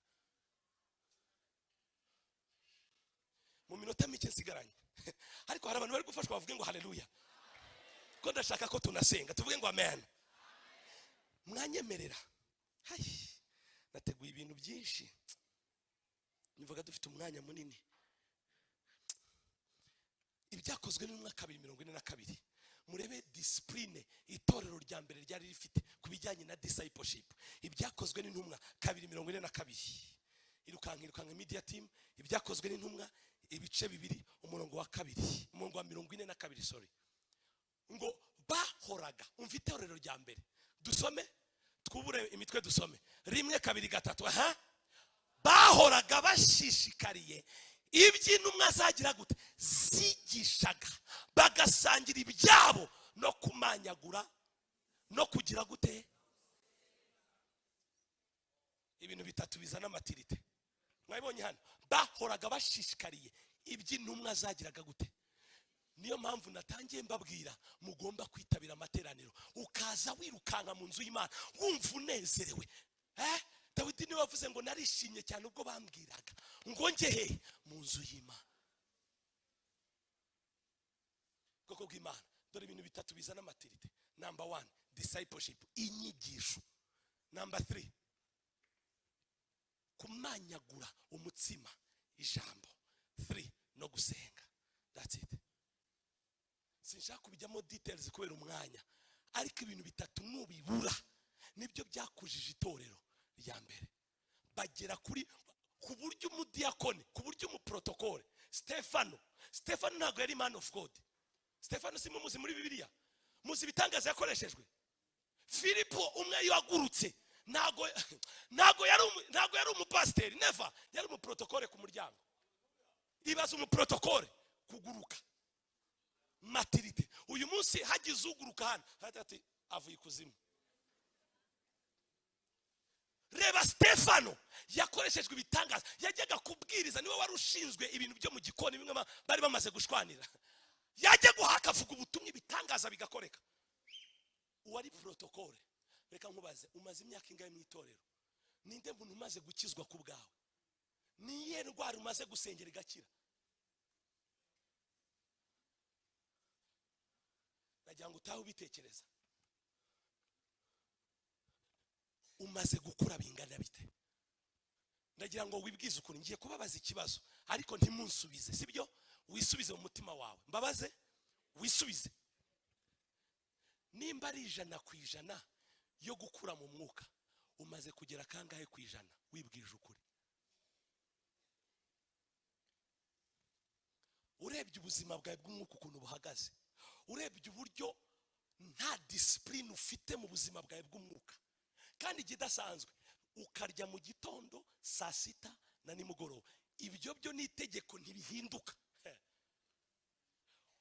nsigaranye ariko hari abantu bari gufashwa bavuge ngo haleluya ko ndashaka ko tunasenga tuvuge ngo amen. Mwanyemerera nateguye ibintu byinshi nivuga dufite umwanya munini. Ibyakozwe mu mwaka 2042 murebe discipline itorero rya mbere ryari rifite kubijyanye na discipleship. Ibyakozwe n'intumwa 242 irukanka media team. Ibyakozwe n'intumwa ibice 2 umurongo wa 2 umurongo wa 42 sorry ngo bahoraga umva itorero rya mbere. Dusome twubure imitwe dusome 1 2 3 bahoraga bashishikariye iby'intumwa zagira gute zigishaga bagasangira ibyabo no kumanyagura no kugira gute ibintu bitatu bizana amatirite. Mwabonye hano bahoraga bashishikariye iby'intumwa zagiraga gute. Niyo mpamvu natangiye mbabwira mugomba kwitabira amateraniro ukaza wirukanka mu nzu y'Imana wumva unezerewe. Dawidi niwe wavuze ngo narishimye cyane ubwo bambwiraga ngo ngehe mu nzu y'Imana. Koko bw'Imana dore ibintu bitatu bizana amatirite. Number 1 discipleship inyigisho. Number 3 kumanyagura umutsima ijambo. 3 no gusenga. That's it. Sinshaka kubijyamo details kubera umwanya ariko ibintu bitatu nubibura nibyo byakujije itorero rya mbere. Bagera kuri ku buryo umudiakone ku buryo umuprotokole. Stefano ntago yari man of God. Stefano si muzi muri Bibiliya muzi bitangaza yakoreshejwe. Filipo umwe yagurutse ntago yari umupasiteri never yari umuprotokole ku muryango. Ibaza umuprotokole kuguruka matirite. Uyu munsi hagize uguruka hano ati avuye ikuzimu. Reba Stefano yakoreshejwe ibitangaza yajyaga kubwiriza niwe wari ushinzwe ibintu byo mu gikoni bimwe bari bamaze gushwanira. Yajya guhaka avuga ubutumwa ibitangaza bigakoreka. Uwari protokole. Reka nkubaze umaze imyaka ingahe mu itorero? Ninde muntu umaze gukizwa ku bwawe? Niye ndwara umaze gusengera igakira? Nagira ngo utaho bitekereza. Umaze gukura bingana bite? Ndagira ngo wibwize ukuri ngiye kubabaza ikibazo ariko ntimunsubize sibyo wisubize mu mutima wawe. Mbabaze wisubize. Nimba ari 100% yo gukura mu mwuka umaze kugera kangahe ku 100 wibwije ukuri? Urebye ubuzima bwawe bw'umwuka ukuntu buhagaze, urebye uburyo nta discipline ufite mu buzima bwawe bw'umwuka kandi kidasanzwe ukarya mu gitondo saa 6 na nimugoroba, ibyo byo nitegeko ntibihinduka.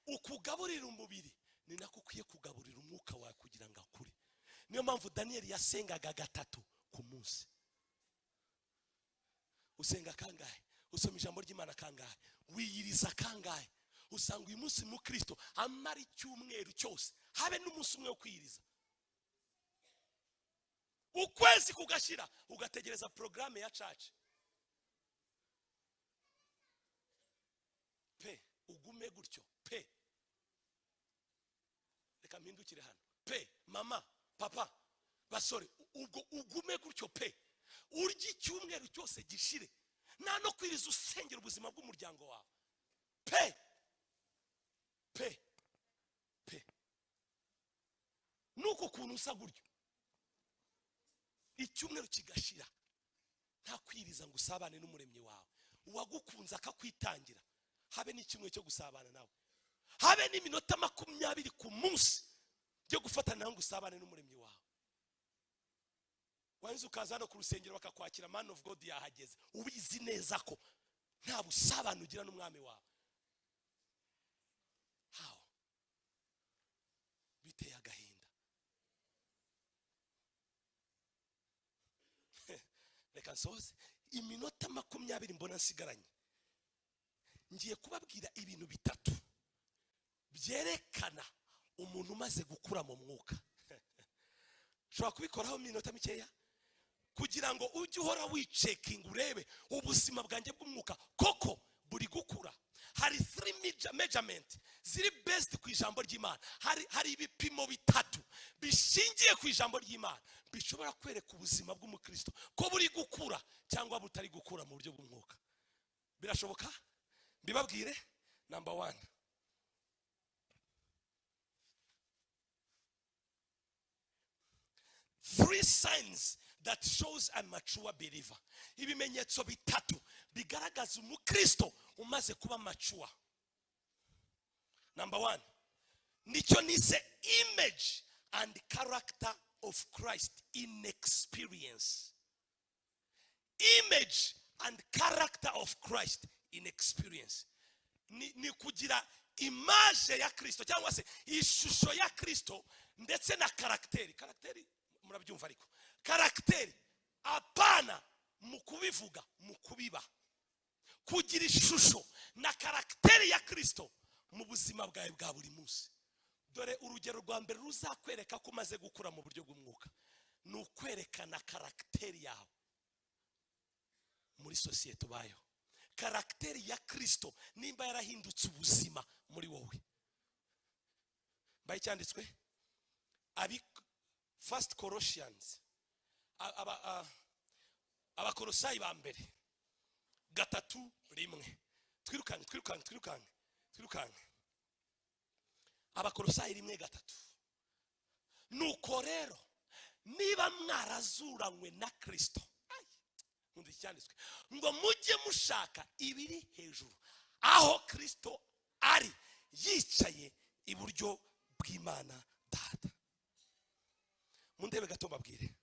Ukugaburira umubiri ni nako ukwiye kugaburira umwuka wawe kugira ngo akure. Niyo mpamvu Daniel yasengaga 3 ku munsi. Usenga kangahe? Usoma ijambo ry'Imana kangahe? Wiyiriza kangahe? Usanga uyu munsi mu Kristo amara icyumweru cyose habe n'umunsi umwe wo kwiyiriza. Ukwezi kugashira ugategereza programme ya church. Pe ugume gutyo pe. Reka mpindukire hano. Pe mama papa basore ubwo ugume gutyo pe. Urya icyumweru cyose gishire nta no kwiriza usengera ubuzima bw'umuryango wawe. Pe nuko kuntu usa gutyo icyumweru kigashira nta kwiriza ngo usabane n'umuremyi wawe uwagukunze akakwitangira. Habe n'ikimwe cyo gusabana nawe, habe n'iminota 20 ku munsi byo gufatana nawe ngo usabane n'umuremyi wawe. Wanze ukaza no ku rusengero bakakwakira man of God yahageze ubizi neza ko nta busabane ugira n'umwami wawe. How biteye agahinda. Reka nsoze iminota 20 mbona nsigaranye ngiye kubabwira ibintu bitatu byerekana umuntu umaze gukura mu mwuka. Shobora kubikoraho iminota mikeya kugira ngo ujye uhora wicekinga urebe ubuzima bwanjye bw'umwuka koko buri gukura. hari 3 measurement ziri based ku ijambo ry'Imana. Hari ibipimo bitatu bishingiye ku ijambo ry'Imana bishobora kwereka ubuzima bw'umukristo ko buri gukura cyangwa butari gukura mu buryo bw'umwuka. Birashoboka? Bibabwire. Number 1, three signs that shows a mature believer. Ibimenyetso bitatu bigaragaza umukristo umaze kuba mature. Number 1, nicyo nise image and character of Christ in experience. Image and character of Christ in experience. Ni kugira image ya Kristo cyangwa se ishusho ya Kristo ndetse na karakteri. Karakteri murabyumva ariko. Karakteri apana mu kubivuga, mu kubiba. Kugira ishusho na karakteri ya Kristo mu buzima bwawe bwa buri munsi. Dore urugero rwa mbere ruzakwereka ko umaze gukura mu buryo bw'umwuka ni ukwerekana karakteri yawe muri sosiyete bayo. Karakteri ya Kristo nimba yarahindutse ubuzima muri wowe. Bayicyanditswe abi 1 Colossians Abakolosayi ba mbere 3:1. Twirukange. Abakolosayi 1:3. Nuko rero niba mwarazuranywe na Kristo, undi cyanditswe ngo mujye mushaka ibiri hejuru aho Kristo ari yicaye iburyo bw'Imana Data. Mundebe gato mbabwire.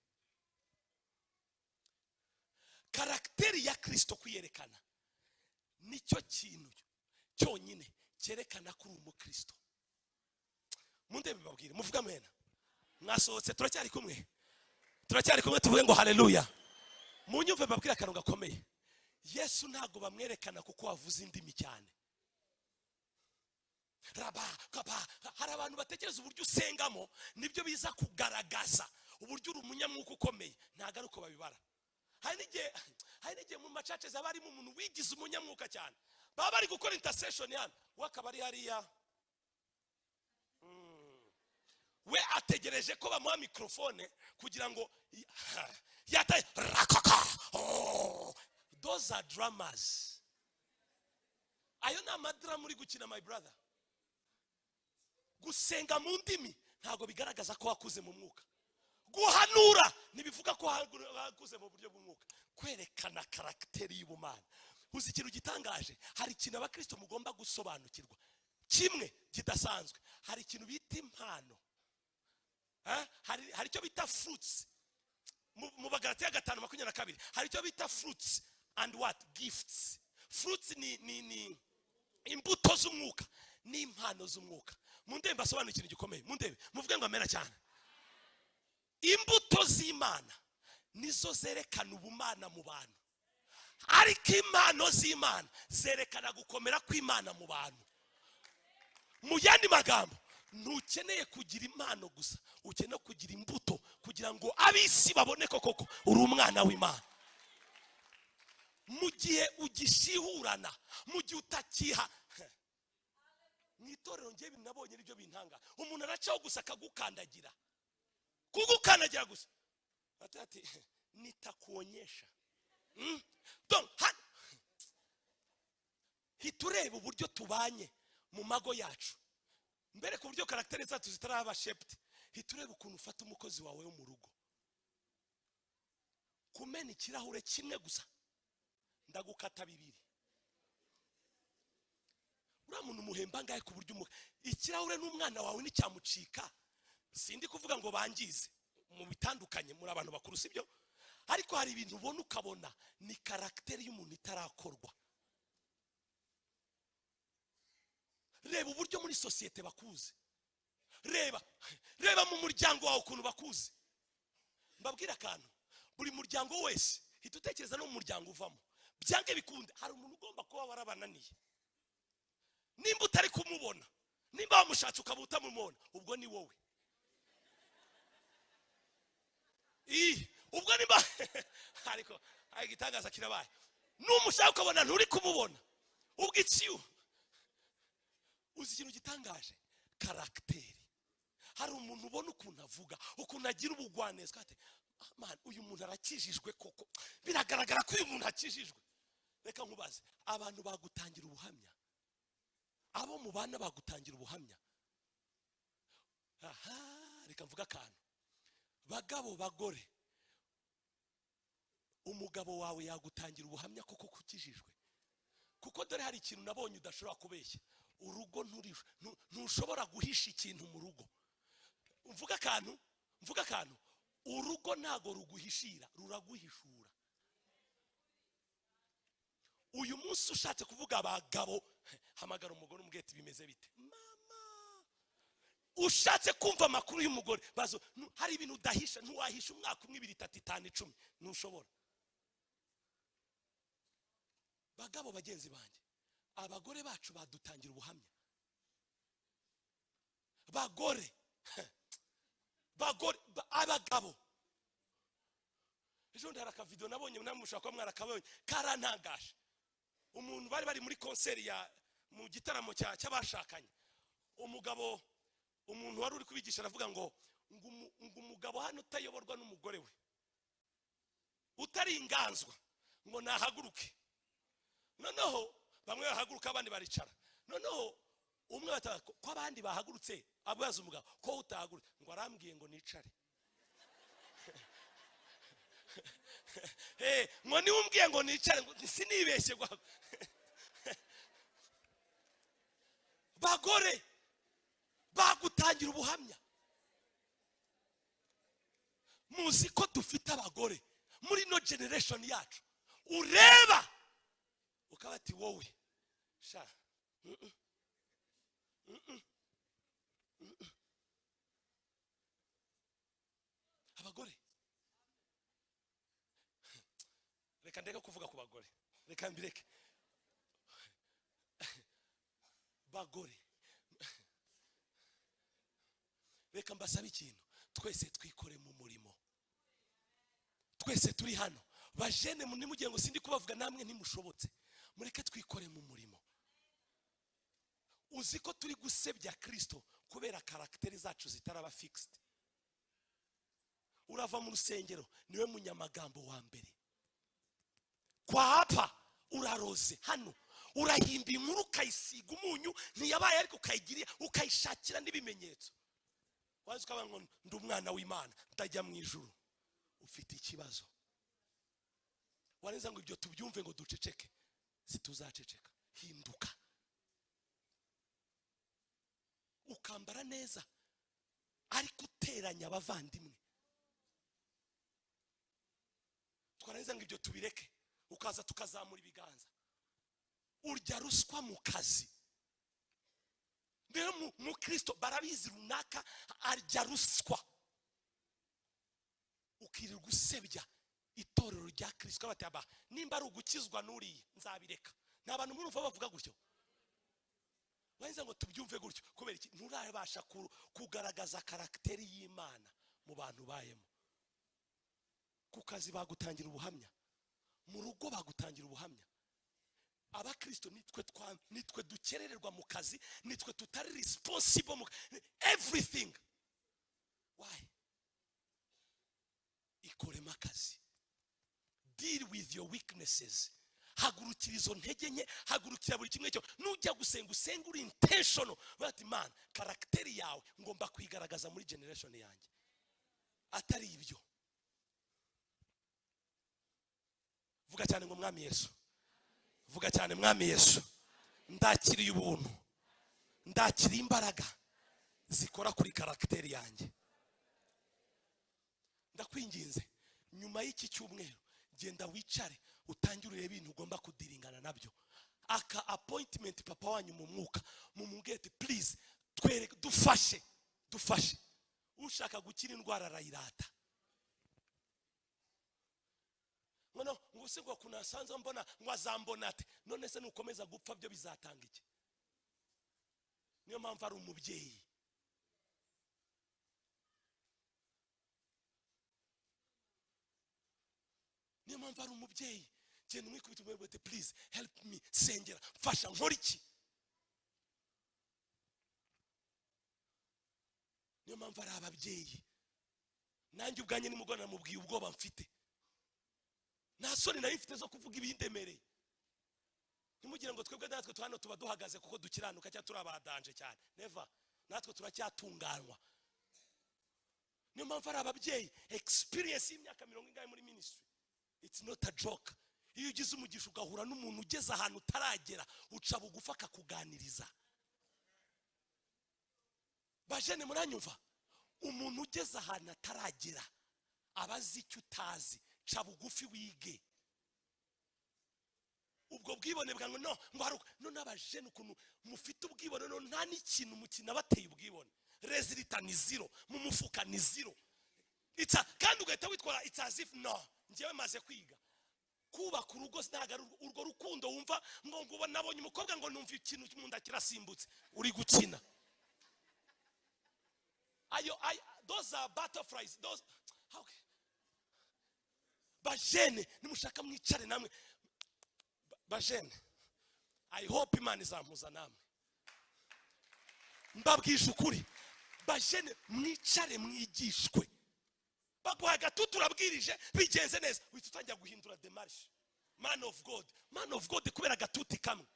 Karakteri ya Kristo kuyerekana nicyo kintu cyonyine cyerekana ko uri umukristo. Mundebe mbabwire, muvuga mwena. Mwasohotse turacyari kumwe tuvuge ngo haleluya. Munyumve mbabwire akantu gakomeye. Yesu ntago bamwerekana kuko wavuze indimi cyane. Hari abantu batekereza uburyo usengamo nibyo biza kugaragaza uburyo uri umunyamwuka ukomeye. Ntago ari uko babibara. Hari n'igihe mu macace zabarimo umuntu wigize umunyamwuka cyane, baba bari gukora intercession hano wakaba ari hariya, we ategereje ko bamuha microphone kugira ngo yataye rakaka. Those are dramas. Ayo na madra muri gukina my brother. Gusenga mu ndimi ntago bigaragaza ko wakuze mu mwuka. Guhanura nibivuga ko wakuze mu buryo bw'umwuka. Kwerekana karakteri y'ubumana. Uzi ikintu gitangaje, hari ikintu abakristo mugomba gusobanukirwa kimwe kidasanzwe. Hari ikintu bita impano. Hari icyo bita fruits. Mu Bagalatiya 5:22 hari icyo bita fruits and what? Gifts. Fruits ni imbuto z'umwuka, ni impano z'umwuka. Mundebe basobanura ikintu gikomeye. Mundebe muvuge ngo amena cyane. Imbuto z'Imana nizo zerekana ubumana mu bantu, ariko impano z'Imana zerekana gukomera kw'Imana mu bantu. Mu yandi magambo, ntukeneye kugira impano gusa, ukeneye kugira imbuto kugira ngo abisi babone koko uri umwana w'Imana. Mu gihe ugishihurana, mu gihe utakiha mwitorero ngiye binabonye nibyo bintanga. Umuntu aracaho gusa akagukandagira, kugukandagira gusa ati nitakuonyesha. Donc hitureba uburyo tubanye mu mago yacu mbere ku buryo karakteri zacu zitaraba shaped. Hitureba ukuntu ufata umukozi wawe wo mu rugo, kumena ikirahure kimwe gusa ndagukata 2. Uramuntu muhemba ngaye ku buryo ikirahure n'umwana wawe nicyamucika. Sindi kuvuga ngo bangize mu bitandukanye muri abantu bakuru sibyo, ariko hari ibintu ubona ukabona ni karakteri y'umuntu itarakorwa. Reba uburyo muri sosiyete bakuze. Reba mu muryango wawe ukuntu bakuze. Mbabwira akantu, buri muryango wese hitutekereza no mu muryango uvamo byange bikunde hari umuntu ugomba kuba warabananiye. Nimba utari kumubona, nimba wamushatse ukabuta mumubona, ubwo ni wowe. Ubwo nimba ariko igitangaza kirabaye. Numushaka ukabona nturi kumubona, ubwo ikiyo uzi ikintu gitangaje, karagiteri. Hari umuntu ubona ukuntu avuga, ukuntu agira ubugwaneza, ati man, uyu muntu arakijijwe koko, biragaragara ko uyu muntu akijijwe. Reka nkubaze, abantu bagutangira ubuhamya, abo mubana bagutangira ubuhamya. Reka mvuga akantu, bagabo bagore, umugabo wawe yagutangira ubuhamya koko kukijijwe. Kuko dore hari ikintu nabonye udashobora kubeshya, urugo ntushobora guhisha ikintu mu rugo. Mvuga akantu, urugo ntago ruguhishira, ruraguhishura. Uyu munsi ushatse kuvuga abagabo, hamagara umugore umubwire bimeze bite mama. Ushatse kumva amakuru y'umugore, bazo hari ibintu udahisha, ntuwahisha umwaka umwe 2 3 5 10, ntushobora. Bagabo bagenzi banjye, abagore bacu badutangira ubuhamya. Bagore abagabo, ejo ndara ka video nabonye namushaka ko mwarakabonye, karantangaje. Umuntu bari muri konseri ya mu gitaramo cy'abashakanye, umugabo, umuntu wari uri kubigisha aravuga ngo umugabo hano utayoborwa n'umugore we, utari inganzwa, ngo nahaguruke. Noneho bamwe bahaguruka abandi baricara. Noneho umwe bataka ko abandi bahagurutse, abaza umugabo ko utahagurutse, ngo arambwiye ngo nicare. Ngo ni umbwiye ngo nicare, ngo sinibeshye gwa. Bagore bagutangira ubuhamya. Muzi ko dufite abagore muri no generation yacu, ureba ukabati wowe sha abagore. Reka ndeka kuvuga ku bagore, reka mbireke. Bagore, reka mbasaba ikintu, twese twikore mu murimo. Twese turi hano bajene, nimugire ngo sindi kubavuga namwe ntimushobotse, mureke twikore mu murimo. Uzi ko turi gusebya Kristo kubera karagiteri zacu zitaraba fixed. Urava mu rusengero niwe munyamagambo wa mbere, kwa hapa uraroze, hano urahimba inkuru ukayisiga umunyu ntiyabaye, ariko ukayigiriye ukayishakira n'ibimenyetso. Wazi ukaba ngo ndi umwana w'Imana ndajya mu ijuru, ufite ikibazo. Waneza ngo ibyo tubyumve ngo duceceke, situzaceceka. Hinduka, ukambara neza, ariko uteranya abavandimwe. Twarangiza ngo ibyo tubireke, ukaza tukazamura ibiganza. Urya ruswa mu kazi. Mbere mu Kristo barabizi runaka arya ruswa, ukiri gusebya itorero rya Kristo. Bati aba nimba ari ugukizwa nuriye nzabireka. N'abantu muri bavuga gutyo. Wanze ngo tubyumve gutyo kubera iki? Nturabasha kugaragaza karagiteri y'Imana mu bantu bayemo. Ku kazi bagutangira ubuhamya, mu rugo bagutangira ubuhamya. Abakristo nitwe dukerererwa mu kazi, nitwe tutari responsible mu everything. Why? Ikorema akazi. Deal with your weaknesses. Hagurukira izo ntege nke, hagurukira buri kimwe cyo. Nujya gusenga usenga uri intentional. Bati man, karagiteri yawe ngomba kwigaragaza muri generation yanjye. Atari ibyo. Vuga cyane ngo Mwami Yesu. Vuga cyane Mwami Yesu. Ndakiriye ubuntu, ndakiriye imbaraga zikora kuri karagiteri yanjye. Ndakwinginze nyuma y'iki cyumweru genda wicare utangire urebe ibintu ugomba kudiringana nabyo. Aka appointment papa wanyu mu mwuka, mumugete please, twereke, dufashe. Ushaka gukira indwara arayirata. Ngono nguse ngo kuna sanza mbona ngwazambona ate, none se nukomeza gupfa byo bizatanga iki? Niyo mpamvu ari umubyeyi. Niyo mpamvu ari umubyeyi. Genda umwikubita umwebwe, please help me, sengera, mfasha nkora iki? niyo mpamvu ari ababyeyi. Nanjye ubwanye nimugona mubwiye ubwoba mfite, nta soni nari mfite zo kuvuga ibindemereye. Ntimugire ngo twebwe natwe hano tuba duhagaze kuko dukiranuka cyangwa turi abadanje cyane. Never. Natwe turacyatunganywa. Niyo mpamvu ari ababyeyi. Experience y'imyaka 40 muri ministry, it's not a joke. Iyo ugize umugisha ugahura n'umuntu ugeze ahantu utaragera, uca bugufa akakuganiriza. Bajene muranyumva? Umuntu ugeze ahantu ataragera abazi icyo utazi, ca bugufi wige. Ubwo bwibone bwangu no n'abajene ukuntu mufite ubwibone no nta n'ikintu mukina bateye ubwibone. Resulta ni zero, mu mufuka ni zero. Kandi ugahita witwara it's as if njyewe maze kwiga kubaka urugo. Ntago urwo rukundo wumva ngo nabonye umukobwa ngo numva ikintu cy'umunda kirasimbutse, uri gukina. Those are butterflies. Those okay. Bajene nimushaka mwicare namwe. Bajene, I hope Imana izampuza namwe. Mbabwisha ukuri, bajene mwicare mwigishwe. Baguha gatutu urabwirije bigenze neza, wita utangira guhindura demarche. Man of God kubera gatuti kamwe.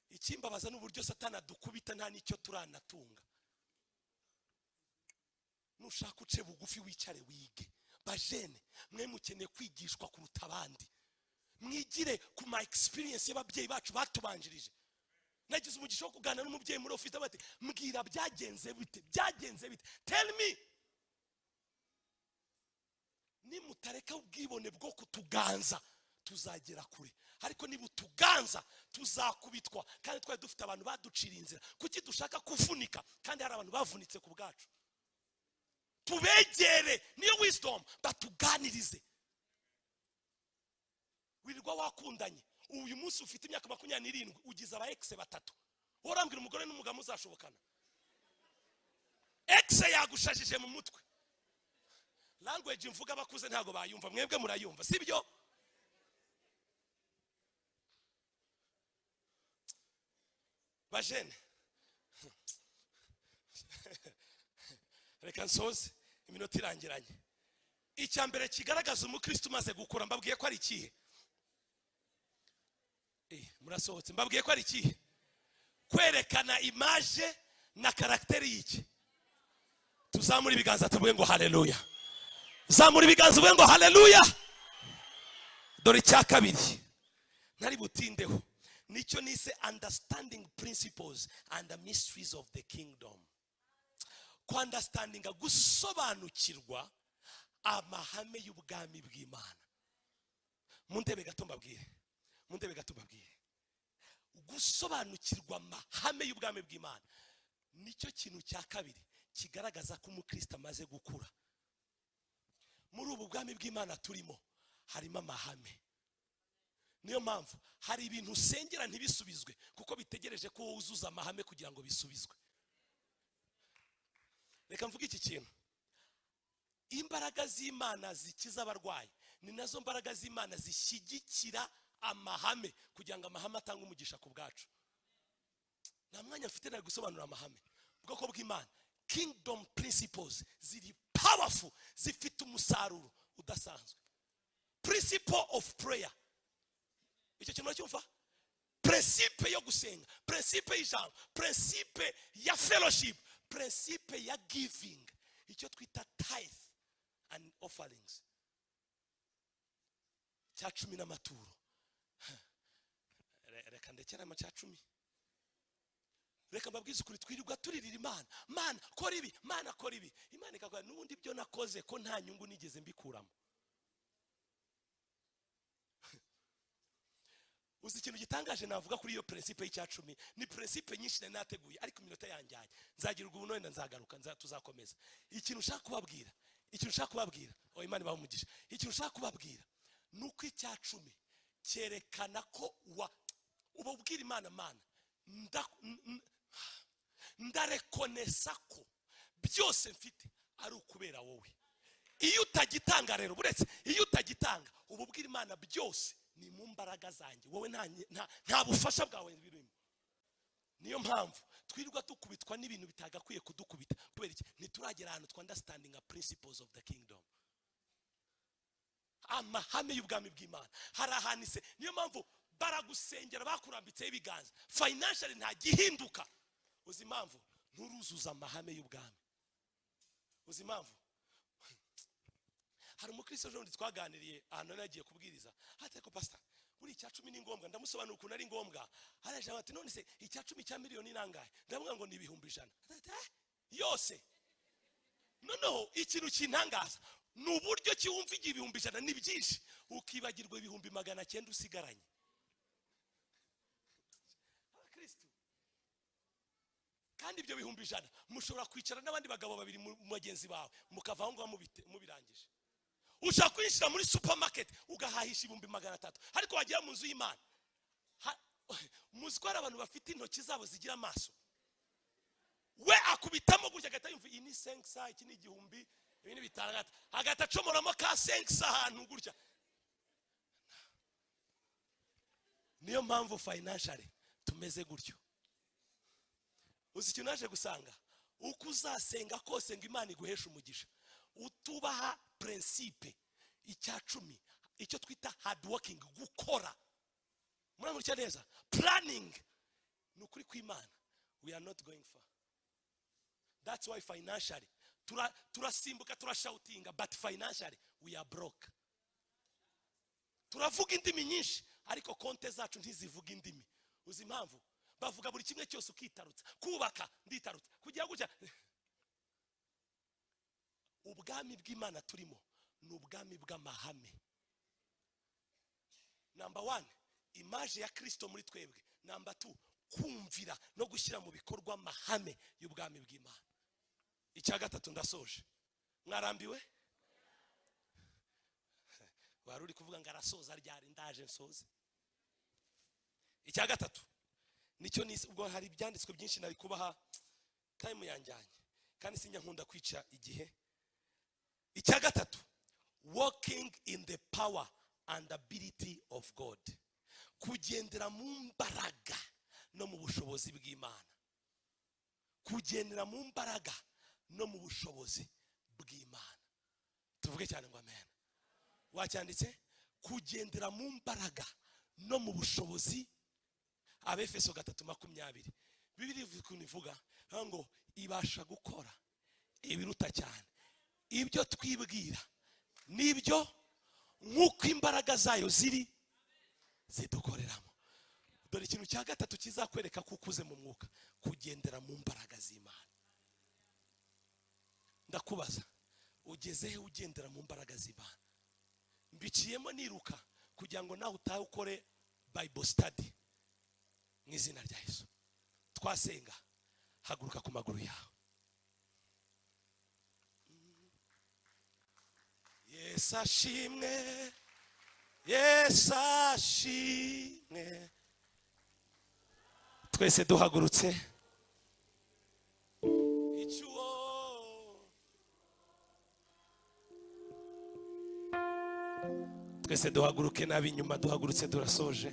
Ikimbabaza n'uburyo Satana dukubita nta nicyo turanatunga. Nushaka uce bugufi wicare wige. Bajene mwe mukeneye kwigishwa kuruta abandi. Mwigire ku my experience y'ababyeyi bacu batubanjirije. Nagize umugisha wo kuganira n'umubyeyi muri office bati mbwira byagenze bite. Tell me. Ni mutareka ubwibone bwo kutuganza tuzagera kure, ariko niba utuganza tuzakubitwa. Kandi twari dufite abantu baducira inzira. Kuki dushaka kuvunika kandi hari abantu bavunitse ku bwacu? Tubegere, niyo wisdom, batuganirize. Wirirwa wakundanye, uyu munsi ufite imyaka 27 ugize aba ex 3. Urambwira umugore n'umugabo muzashobokana? Ex yagushajije mu mutwe. Language mvuga abakuze ntago bayumva, mwebwe murayumva sibyo? Bajene reka nsoze iminota irangiranye. Icyambere kigaragaza umukristo maze gukura mbabwiye ko ari ikihe? Murasohotse mbabwiye ko ari ikihe? Kwerekana image na karakteri y'iki. Tuzamura ibiganza tuvuge ngo haleluya. Zamura ibiganza tuvuge ngo haleluya. Dore cya kabiri nari butindeho, nicyo nise understanding principles and the mysteries of the kingdom. Understanding, gusobanukirwa amahame y'ubwami bw'Imana. Muntebe gato mbabwire. Gusobanukirwa amahame y'ubwami bw'Imana nicyo kintu cya kabiri kigaragaza ko umukristo amaze gukura. Muri ubu bwami bw'Imana turimo harimo amahame. Niyo mpamvu hari ibintu usengera ntibisubizwe kuko bitegereje ko wuzuza amahame kugira ngo bisubizwe. Reka mvuge iki kintu. Imbaraga z'Imana zikiza abarwayi ni nazo mbaraga z'Imana zishyigikira amahame kugira ngo amahame atanga umugisha ku bwacu. Nta mwanya mfite nari gusobanura amahame. Ubwoko bw'Imana, kingdom principles ziri powerful, zifite umusaruro udasanzwe. Principle of prayer. Icyo kintu cyumva? Principe yo gusenga, principe y'ijambo, principe ya fellowship, principe ya giving. Icyo twita tithe and offerings. Cya 10 n'amaturo. Reka ndekera ama cya 10. Reka mbabwize ukuri twirirwa turirira Imana. Mana kora ibi, Mana kora ibi. Imana ikakora n'ubundi byo nakoze ko nta nyungu nigeze mbikuramo. Uzi ikintu gitangaje navuga kuri iyo principe y'icya 10 ni principe nyinshi nateguye ariko iminota yanjye nzagira ubwo none nzagaruka tuzakomeza. Ikintu ushaka kubabwira Imana bahumugisha. Ikintu ushaka kubabwira nuko icya 10 cyerekana ko ububwira Imana, Mana ndarekonesa ko byose mfite ari ukubera wowe. Iyo utagitanga rero buretse iyo utagitanga ububwira Imana byose ni mu mbaraga zanjye, wowe nta bufasha bwawe birimo. Niyo mpamvu twirirwa dukubitwa n'ibintu bitagakwiye kudukubita. Kubera iki? Ntituragera ahantu twa understanding the principles of the kingdom, amahame y'ubwami bw'Imana. Hari ahanise, niyo mpamvu baragusengera bakurambitseho ibiganza, financially nta gihinduka. Uzi impamvu? Nturuzuza amahame y'ubwami. Uzi impamvu? Hari umukristo ejo twaganiriye ahantu nagiye kubwiriza, ateko pastor buri icya 10 ni ngombwa, ndamusobanura ukuntu ari ngombwa. Araje ati none se icya 10 cya miliyoni nangahe? Ndavuga ngo ni 100,000 yose. Noneho ikintu kintangaza ni uburyo kiwumva 100,000 ni byinshi, ukibagirwa 900 usigaranye. Kristo kandi ibyo 100,000 mushobora kwicara n'abandi bagabo babiri mu bagenzi bawe mukavaho ngo mubirangije. Ushaka kwinjira muri supermarket ugahahisha 300, ariko wagira mu nzu y'Imana muzikora abantu bafite intoki zabo zigira amaso, we akubitamo gutya agata yumva ini 500 iki ni 1,000 ibintu bitangata, agata comoramo ka 500 ahantu gutya. Niyo mpamvu financially tumeze gutyo. Uzi icyo naje gusanga, uko uzasenga kose ngo Imana iguhesha umugisha, utubaha principe icya 10, icyo twita hard working, gukora muramurya neza, planning, nukuri kw'Imana, we are not going far. That's why financially turasimbuka turashoutinga, but financially we are broke. Turavuga indimi nyinshi ariko konte zacu ntizivuga indimi. Uzi impamvu? Bavuga buri kimwe cyose ukitarutsa, kubaka nditarutsa, kugira gutya. Ubwami bw'Imana turimo ni ubwami bw'amahame. Number 1, image ya Kristo muri twebwe. Number 2, kumvira no gushyira mu bikorwa amahame y'ubwami bw'Imana. Icya gatatu ndasoje. Mwarambiwe? Waruri kuvuga ngo arasoza ryari, ndaje nsoze. Icya gatatu nicyo ubwo hari ibyanditswe byinshi nari kubaha, time yanjyanye kandi sinya nkunda kwica igihe. Icya gatatu, walking in the power and ability of God, kugendera mu mbaraga no mu bushobozi bw'Imana. Kugendera mu mbaraga no mu bushobozi bw'Imana. Tuvuge cyane ngo amen. Wacyanditse? Kugendera mu mbaraga no mu bushobozi. Abefeso 3:20 Bibiliya ivuga ngo ibasha gukora ibiruta cyane ibyo twibwira nibyo nk'uko imbaraga zayo ziri zidukoreramo. Dore ikintu cya gatatu kizakwereka ko ukuze mu mwuka, kugendera mu mbaraga z'Imana. Ndakubaza, ugezehe ugendera mu mbaraga z'Imana? Mbiciyemo niruka kugira ngo nawe utahe ukore Bible study mu izina rya Yesu. Twasenga, haguruka ku maguru yawe. Yesu ashimwe, Yesu ashimwe. Twese duhagurutse. Twese duhaguruke, n'ab'inyuma duhagurutse, turasoje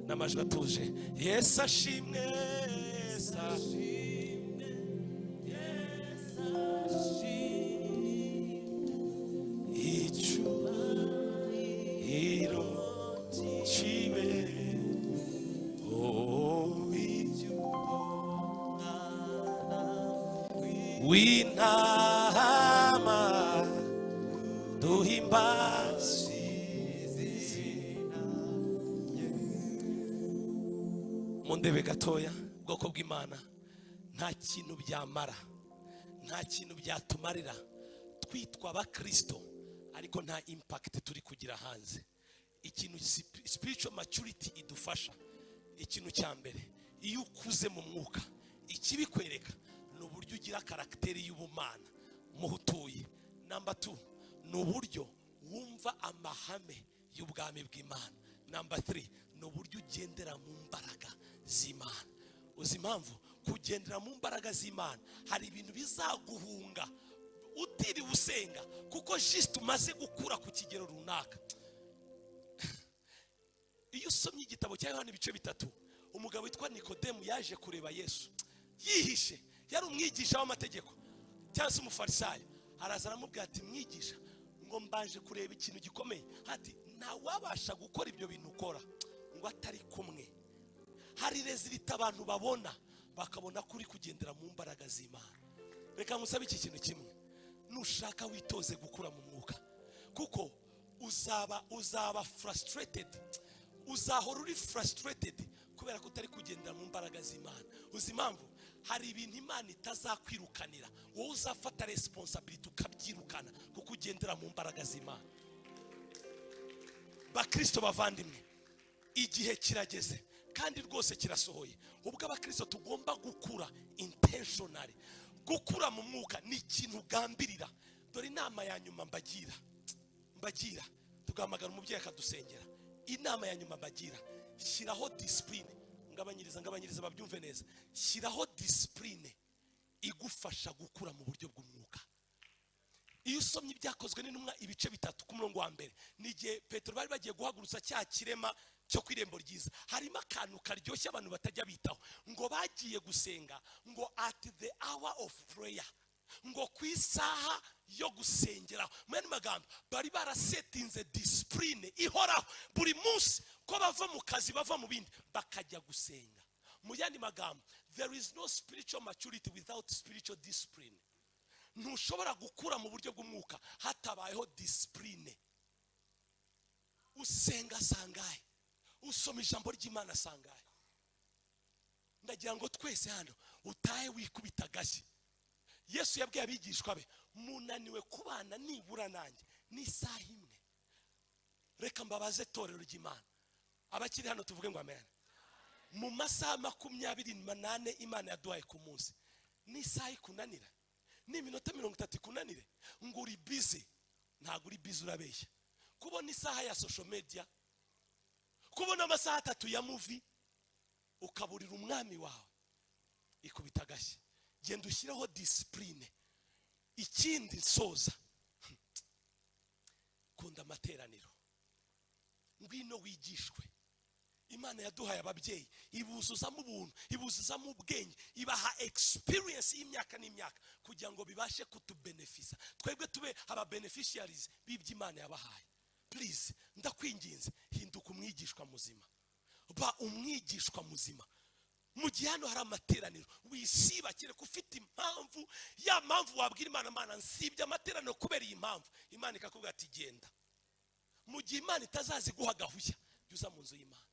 n'amajwi atuje. Yesu ashimwe, Yesu ashimwe, Yesu ashimwe. Icyubahiro kibe w'intama duhimbaza izina. Mundebe gatoya, bwoko bw'Imana, nta kintu byamara, nta kintu byatumarira twitwa abakristo ariko nta impact turi kugira hanze. Ikintu spiritual maturity idufasha, ikintu cya mbere, iyo ukuze mu mwuka, ikibikwereka ni uburyo ugira karakteri y'ubumana muhutuye. Number 2, ni uburyo wumva amahame y'ubwami bw'Imana. Number 3, ni uburyo ugendera mu mbaraga z'Imana. Uzi impamvu? Kugendera mu mbaraga z'Imana hari ibintu bizaguhunga utiri usenga kuko just umaze gukura ku kigero runaka. Iyo usomye igitabo cya Yohana ibice 3, umugabo witwa Nikodemu yaje kureba Yesu yihishe, yari umwigisha w'amategeko cyangwa se umufarisayo. Araza aramubwira ati mwigisha, ngo mbanje kureba ikintu gikomeye, ati nta wabasha gukora ibyo bintu ukora ngo atari kumwe. Hari rezilita abantu babona bakabona kuri kugendera mu mbaraga z'Imana. Reka ngusabe iki kintu kimwe, nushaka witoze gukura mu mwuka, kuko uzaba frustrated, uzahora uri frustrated kubera ko utari kugendera mu mbaraga z'Imana. Uzi impamvu? Hari ibintu Imana itazakwirukanira, wowe uzafata responsibility ukabyirukana kuko ugendera mu mbaraga z'Imana. Bakristo bavandimwe, igihe kirageze kandi rwose kirasohoye ubwo abakristo tugomba gukura intentionally. Gukura mu mwuka ni ikintu ugambirira. Dore inama ya nyuma mbagira tugamagara umubyeyi akadusengera. Inama ya nyuma mbagira, shyiraho discipline. Ngabanyiriza babyumve neza. Shyiraho discipline igufasha gukura mu buryo bw'umwuka. Iyo usomye ibyakozwe n'intumwa ibice 3 ku murongo wa mbere, n'igihe Petero bari bagiye guhagurutsa cya kirema cyo kwirembo ryiza, harimo akantu karyoshye abantu batajya bitaho, ngo bagiye gusenga, ngo at the hour of prayer, ngo ku isaha yo gusengera. Mu magambo, bari barasetinze discipline ihoraho buri munsi ko bava mu kazi bava mu bindi bakajya gusenga. Mu yandi magambo, there is no spiritual maturity without spiritual discipline. Ntushobora gukura mu buryo bw'umwuka hatabayeho discipline. Usenga sangaye, usoma ijambo ry'Imana sangaye. Ndagira ngo twese hano utahe wikubita gashyi. Yesu yabwiye abigishwa be, munaniwe kubana nibura nanjye n'isaha imwe. Reka mbabaze torero ry'Imana, abakiri hano tuvuge ngo amen. Mu masaha 28 Imana yaduhaye ku munsi, n'isaha ikunanira, n'iminota 30 ikunanire, ngo uri busy. Ntabwo uri busy, urabeshya. Kubona isaha ya social media, kubona amasaha 3 ya movie, ukaburira umwami wawe, ikubita gashyi. Genda ushyiraho discipline. Ikindi nsoza, kunda amateraniro, ngwino wigishwe. Imana yaduhaye ababyeyi, ibuzuzamo ubuntu, ibuzuzamo ubwenge, ibaha experience y'imyaka n'imyaka kugira ngo bibashe kutubenefisa, twebwe tube aba beneficiaries b'ibyo Imana yabahaye. Please, ndakwinginze, hinduka umwigishwa muzima, ba umwigishwa muzima. Mu gihe hano hari amateraniro, wisiba kereka ufite impamvu, ya mpamvu wabwira Imana, Mana nsibye amateraniro kubera iyi mpamvu, Imana ikakubwira ati genda. Mu gihe Imana itazazi guha gahushya, yuza mu nzu y'Imana.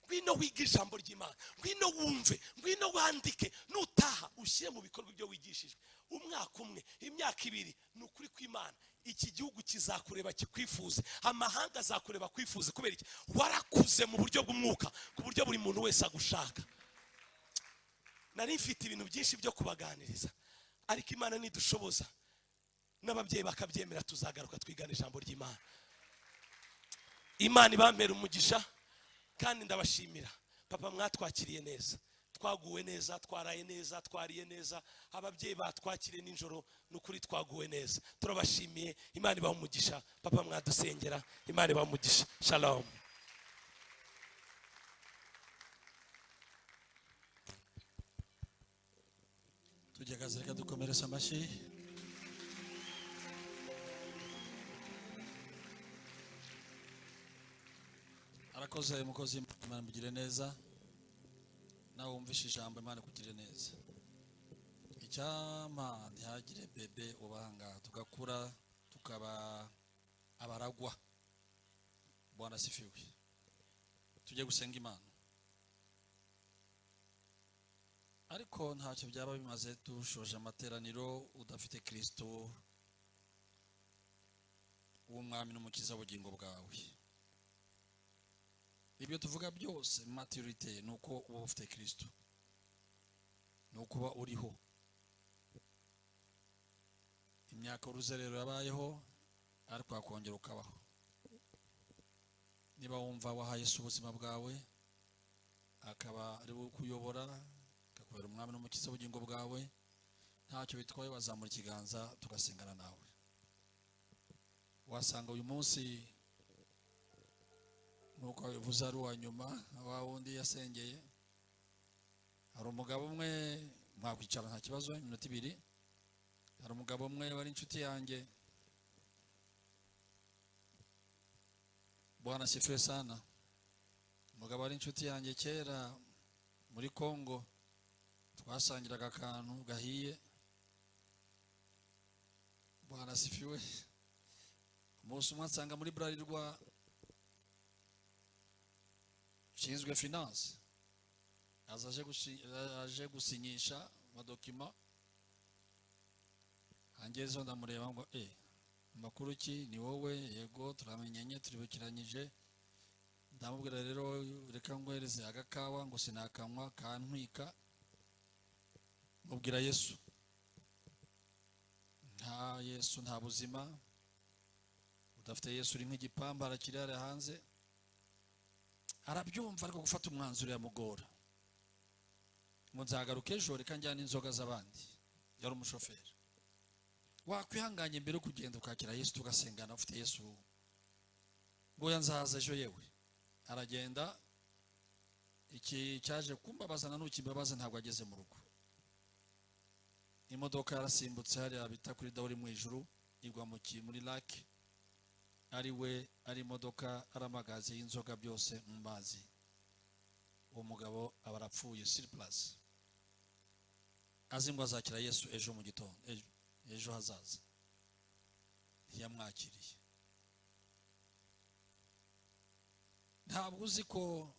Ngwino wiga ijambo ry'Imana, ngwino wumve, ngwino wandike, nutaha ushyire mu bikorwa ibyo wigishijwe. Umwaka umwe, imyaka 2, ni ukuri kw'Imana iki gihugu kizakureba kikwifuze, amahanga azakureba kwifuze. Kubera iki? Warakuze mu buryo bw'umwuka ku buryo buri muntu wese agushaka. Nari mfite ibintu byinshi byo kubaganiriza, ariko Imana nidushoboza n'ababyeyi bakabyemera, tuzagaruka twigana ijambo ry'Imana. Imana ibambere umugisha kandi ndabashimira. Papa, mwatwakiriye neza, twaguwe neza, twaraye neza, twariye neza, ababyeyi batwakiriye ninjoro, nukuri twaguwe neza. Turabashimiye. Imana ibahe umugisha. Papa, mwadusengera. Imana ibahe umugisha. Shalom. Tujagaze, reka dukomereza amashyi. Arakoze umukozi, Imana mugire neza. Nawe wumvishe ijambo, Imana kugire neza. Icyama ntihagire bebe ubanga, tugakura tukaba abaragwa. Bwana sifiwe. Tujye gusenga Imana. Ariko ntacyo byaba bimaze dushoje amateraniro udafite Kristo w'umwami n'umukiza w'ubugingo bwawe. Ibyo tuvuga byose maturity nuko uba ufite Kristo, nuko uba uriho. Imyaka uruzerero yabayeho ariko akongera ukabaho. Niba wumva wahaye Yesu ubuzima bwawe, akaba ari kuyobora, akakubera umwami n'umukiza w'ubugingo bwawe, ntacyo bitwaye wazamura ikiganza tugasengana nawe. Wasanga uyu munsi nuko bivuze ari uwa nyuma wa wundi yasengeye. Hari umugabo umwe mwakwicara nta kibazo iminota 2. Hari umugabo umwe wari inshuti yanjye, Bwana sifiwe sana. Umugabo wari inshuti yanjye kera muri Kongo, twasangiraga akantu gahiye. Bwana sifiwe. Umunsi umwe nsanga muri Bralirwa ushinzwe finance aje gusinyisha amadokima. Angezo ndamureba ngo makuru ki ni wowe? Yego turamenyenye turibukiranyije. Ndamubwira rero reka ngwereze agakawa ngo sinakanywa kantwika. Mubwira Yesu, nta Yesu nta buzima. Udafite Yesu uri nk'igipambara kirare hanze. Arabyumva ariko gufata umwanzuro yamugora. Ngo nzagaruke ejo reka njyana inzoga z'abandi. Yari umushoferi. Wakwihanganye mbere kugenda ukakira Yesu tugasengana ufite Yesu. Ngo yanzaza ejo yewe. Aragenda, iki cyaje kumbabazana n'ukimbabaza ntabwo ageze mu rugo. Imodoka yarasimbutse hari abita kuri Dawuri mu ijuru igwa muri lake. Ari imodoka aramagaze y'inzoga byose mu mazi. Uwo mugabo abarapfuye surplus. Azingwa azakira Yesu ejo mu gitondo, ejo hazaza. Yamwakiriye. Ntabwo uzi ko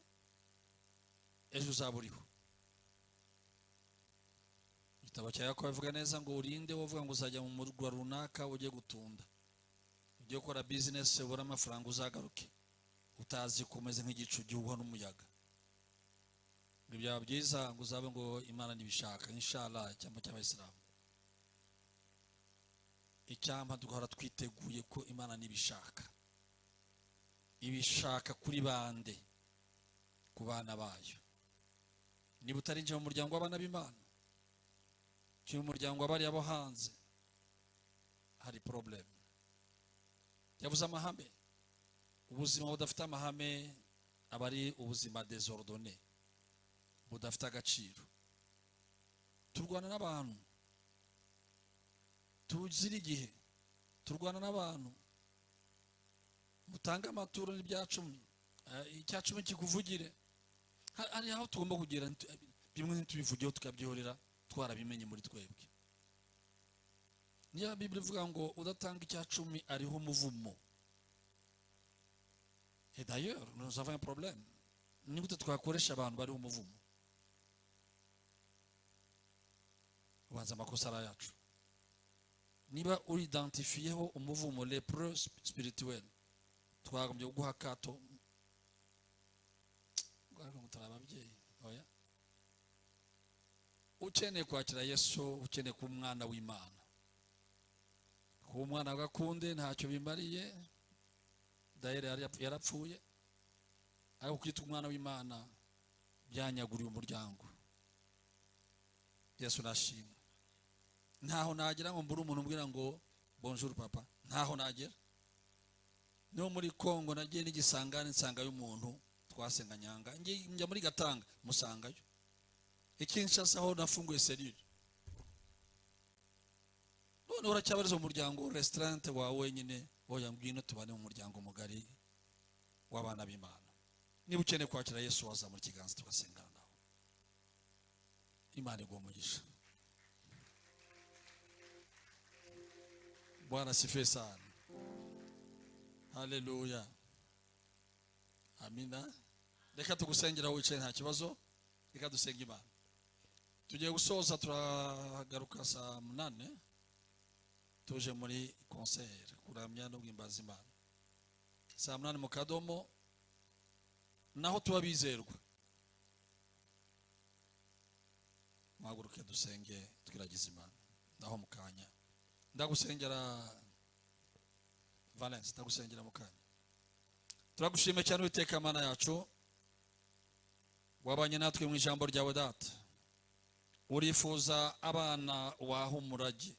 ejo uzaburiho. Igitabo cya Yakobo bivuga neza ngo urinde wovuga ngo uzajya mu murwa runaka ujye gutunda. Ujye gukora business ubura amafaranga uzagaruke. Utazi kumeze nk'igicu gihuha n'umuyaga. Byaba byiza ngo uzabe ngo Imana nibishaka inshallah cyangwa cy'abayisilamu. Icyampa duhora twiteguye ko Imana nibishaka. Ibishaka kuri bande? Ku bana bayo. Niba utarinje mu muryango w'abana b'Imana, cyo mu muryango w'abari abo hanze, hari problem. Yavuze amahame. Ubuzima budafite amahame abari ubuzima désordonné, budafite agaciro. Turwana n'abantu tuzira igihe, turwana n'abantu mutanga amaturo n'ibyacumi, icyacumi kikuvugire. Hari aho tugomba kugira bimwe ntitubivugeho tukabyihorera twarabimenye muri twebwe. Niya Bible ivuga ngo udatanga icyacumi ariho umuvumo. Et d'ailleurs nous avons un problème. Ni gute twakoresha abantu bari umuvumo? Ubanza amakosa ara yacu. Niba uri identifiyeho umuvumo lépreux spirituel, twagombye guha kato. Ngwara mutarababyeyi oya. Ukeneye kwakira Yesu, ukeneye kuba umwana w'Imana. Kuba umwana gakunde ntacyo bimariye. Daire yarapfuye. Ariko kwitwa umwana w'Imana byanyaguriye umuryango. Yesu nashimwe. Ntaho nagira ngo mbure umuntu umbwira ngo bonjour papa. Ntaho nagera. No muri Kongo nagiye n'igisangane nsanga y'umuntu twasenga nyanga. Njya muri Gatanga musangayo. Kinshasa aho nafunguye serire. None uracyabariza umuryango restaurant wawe nyine oya ngwino tubane mu muryango mugari w'abana b'Imana. Niba ukeneye kwakira Yesu waza mu kiganza tugasengana nawe. Imana igumugisha. Bwana sifiwe sana. Haleluya. Amina. Reka tugusengera wicaye nta kibazo. Reka dusenga Imana. Tugiye gusoza turagaruka saa 8 tuje muri concert kuramya no guhimbaza Imana. Saa 8 mu Kadomo naho tuba bizerwa. Mwaguruke dusenge twiragiza Imana. Naho mukanya. Ndagusengera Valence, ndagusengera mukanya. Turagushimye cyane Uwiteka Mana yacu. Wabanye natwe mu ijambo ryawe data. urifuza abana waha umurage,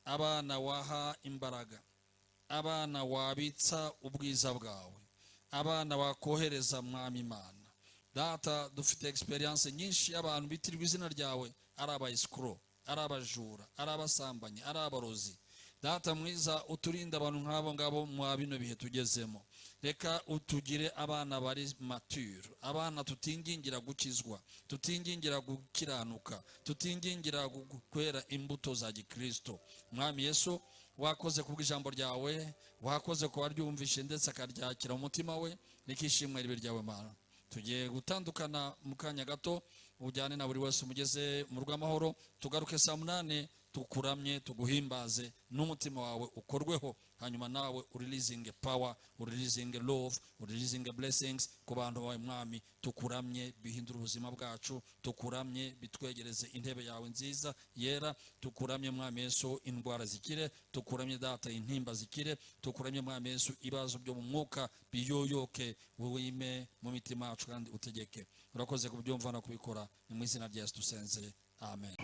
abana waha imbaraga, abana wabitsa ubwiza bwawe, abana wakohereza mwami Imana. Data, dufite experience nyinshi y'abantu bitirirwa izina ryawe ari abayisikuro, ari abajura, ari abasambanyi, ari abarozi. Data mwiza, uturinde abantu nk'abo ngabo mu bino bihe tugezemo. Reka utugire abana bari mature, abana tutingingira gukizwa, tutingingira gukiranuka, tutingingira kwera imbuto za Gikristo. Mwami Yesu, wakoze kubw'ijambo ryawe, wakoze ko waryumvishe ndetse akaryakira umutima we, nikishimwe ribe ryawe Mana. Tugiye gutandukana mu kanya gato, ujyane na buri wese umugeze mu rw'amahoro. Tugaruke saa 8, tukuramye, tuguhimbaze, n'umutima wawe ukorweho, hanyuma nawe ureleasing power, ureleasing love, ureleasing blessings ku bantu bawe Mwami. Tukuramye bihindura ubuzima bwacu, tukuramye bitwegereze intebe yawe nziza yera, tukuramye Mwami Yesu indwara zikire, tukuramye Data intimba zikire, tukuramye Mwami Yesu ibibazo byo mu mwuka biyoyoke, wime mu mitima yacu kandi utegeke. Urakoze kubyumva no kubikora, ni mu izina rya Yesu dusenze, amen.